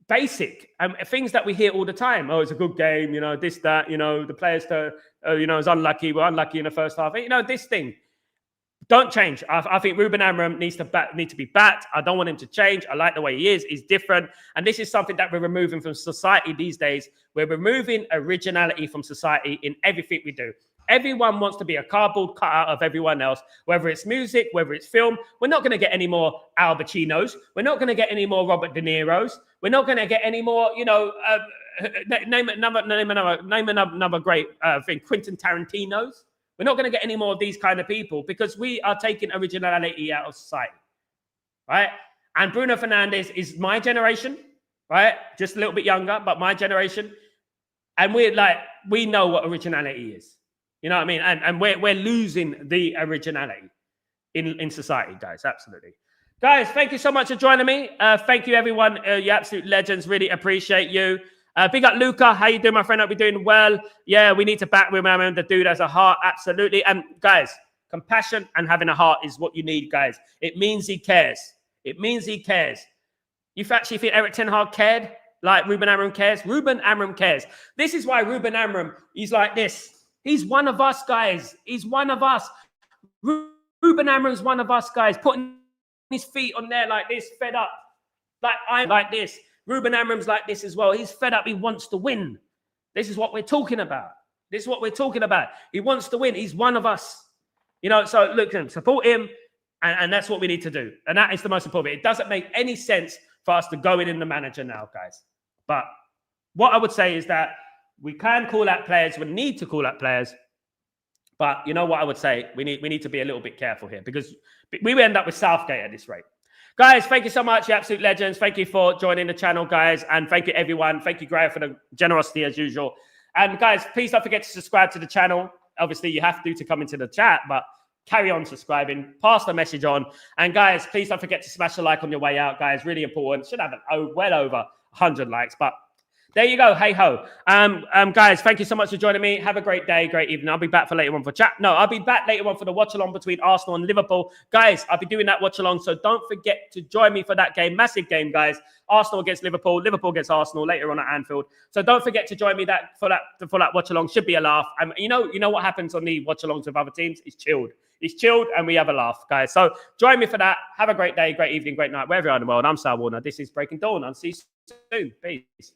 basic. Things that we hear all the time. Oh, it's a good game. This, that, the players, is unlucky. We're unlucky in the first half. This thing. Don't change. I think Ruben Amorim needs to be backed. I don't want him to change. I like the way he is. He's different. And this is something that we're removing from society these days. We're removing originality from society in everything we do. Everyone wants to be a cardboard cutout of everyone else, whether it's music, whether it's film. We're not going to get any more Al Pacinos. We're not going to get any more Robert De Niro's. We're not going to get any more, name another great thing, Quentin Tarantino's. We're not going to get any more of these kind of people because we are taking originality out of society, right? And Bruno Fernandes is my generation, right? Just a little bit younger, but my generation. And we know what originality is. You know what I mean? And we're losing the originality in society, guys. Absolutely. Guys, thank you so much for joining me. Thank you, everyone. You absolute legends. Really appreciate you. Big up, Luca. How you doing, my friend? Hope you're doing well. Yeah, we need to back with him. The dude has a heart. Absolutely. And guys, compassion and having a heart is what you need, guys. It means he cares. It means he cares. You actually think Eric Ten Hag cared like Ruben Amorim cares? Ruben Amorim cares. This is why Ruben Amorim, he's like this. He's one of us, guys. He's one of us. Ruben Amorim's one of us, guys. Putting his feet on there like this, fed up. Like I'm like this. Ruben Amorim's like this as well. He's fed up. He wants to win. This is what we're talking about. This is what we're talking about. He wants to win. He's one of us. So look, support him. And that's what we need to do. And that is the most important. It doesn't make any sense for us to go in the manager now, guys. But what I would say is that we can call out players. We need to call out players. But you know what I would say? We need to be a little bit careful here because we will end up with Southgate at this rate. Guys, thank you so much, you absolute legends. Thank you for joining the channel, guys. And thank you, everyone. Thank you, Graham, for the generosity as usual. And guys, please don't forget to subscribe to the channel. Obviously, you have to come into the chat, but carry on subscribing. Pass the message on. And guys, please don't forget to smash a like on your way out, guys. Really important. Should have well over 100 likes, but there you go. Hey ho. Guys, thank you so much for joining me. Have a great day, great evening. I'll be back for later on for chat. No, I'll be back later on for the watch along between Arsenal and Liverpool. Guys, I'll be doing that watch along. So don't forget to join me for that game. Massive game, guys. Arsenal against Liverpool, Liverpool against Arsenal later on at Anfield. So don't forget to join me for that watch along. Should be a laugh. You know what happens on the watch alongs with other teams? It's chilled. It's chilled and we have a laugh, guys. So join me for that. Have a great day, great evening, great night, wherever you are in the world. I'm Sal Warner. This is Breaking Dawn. I'll see you soon. Peace.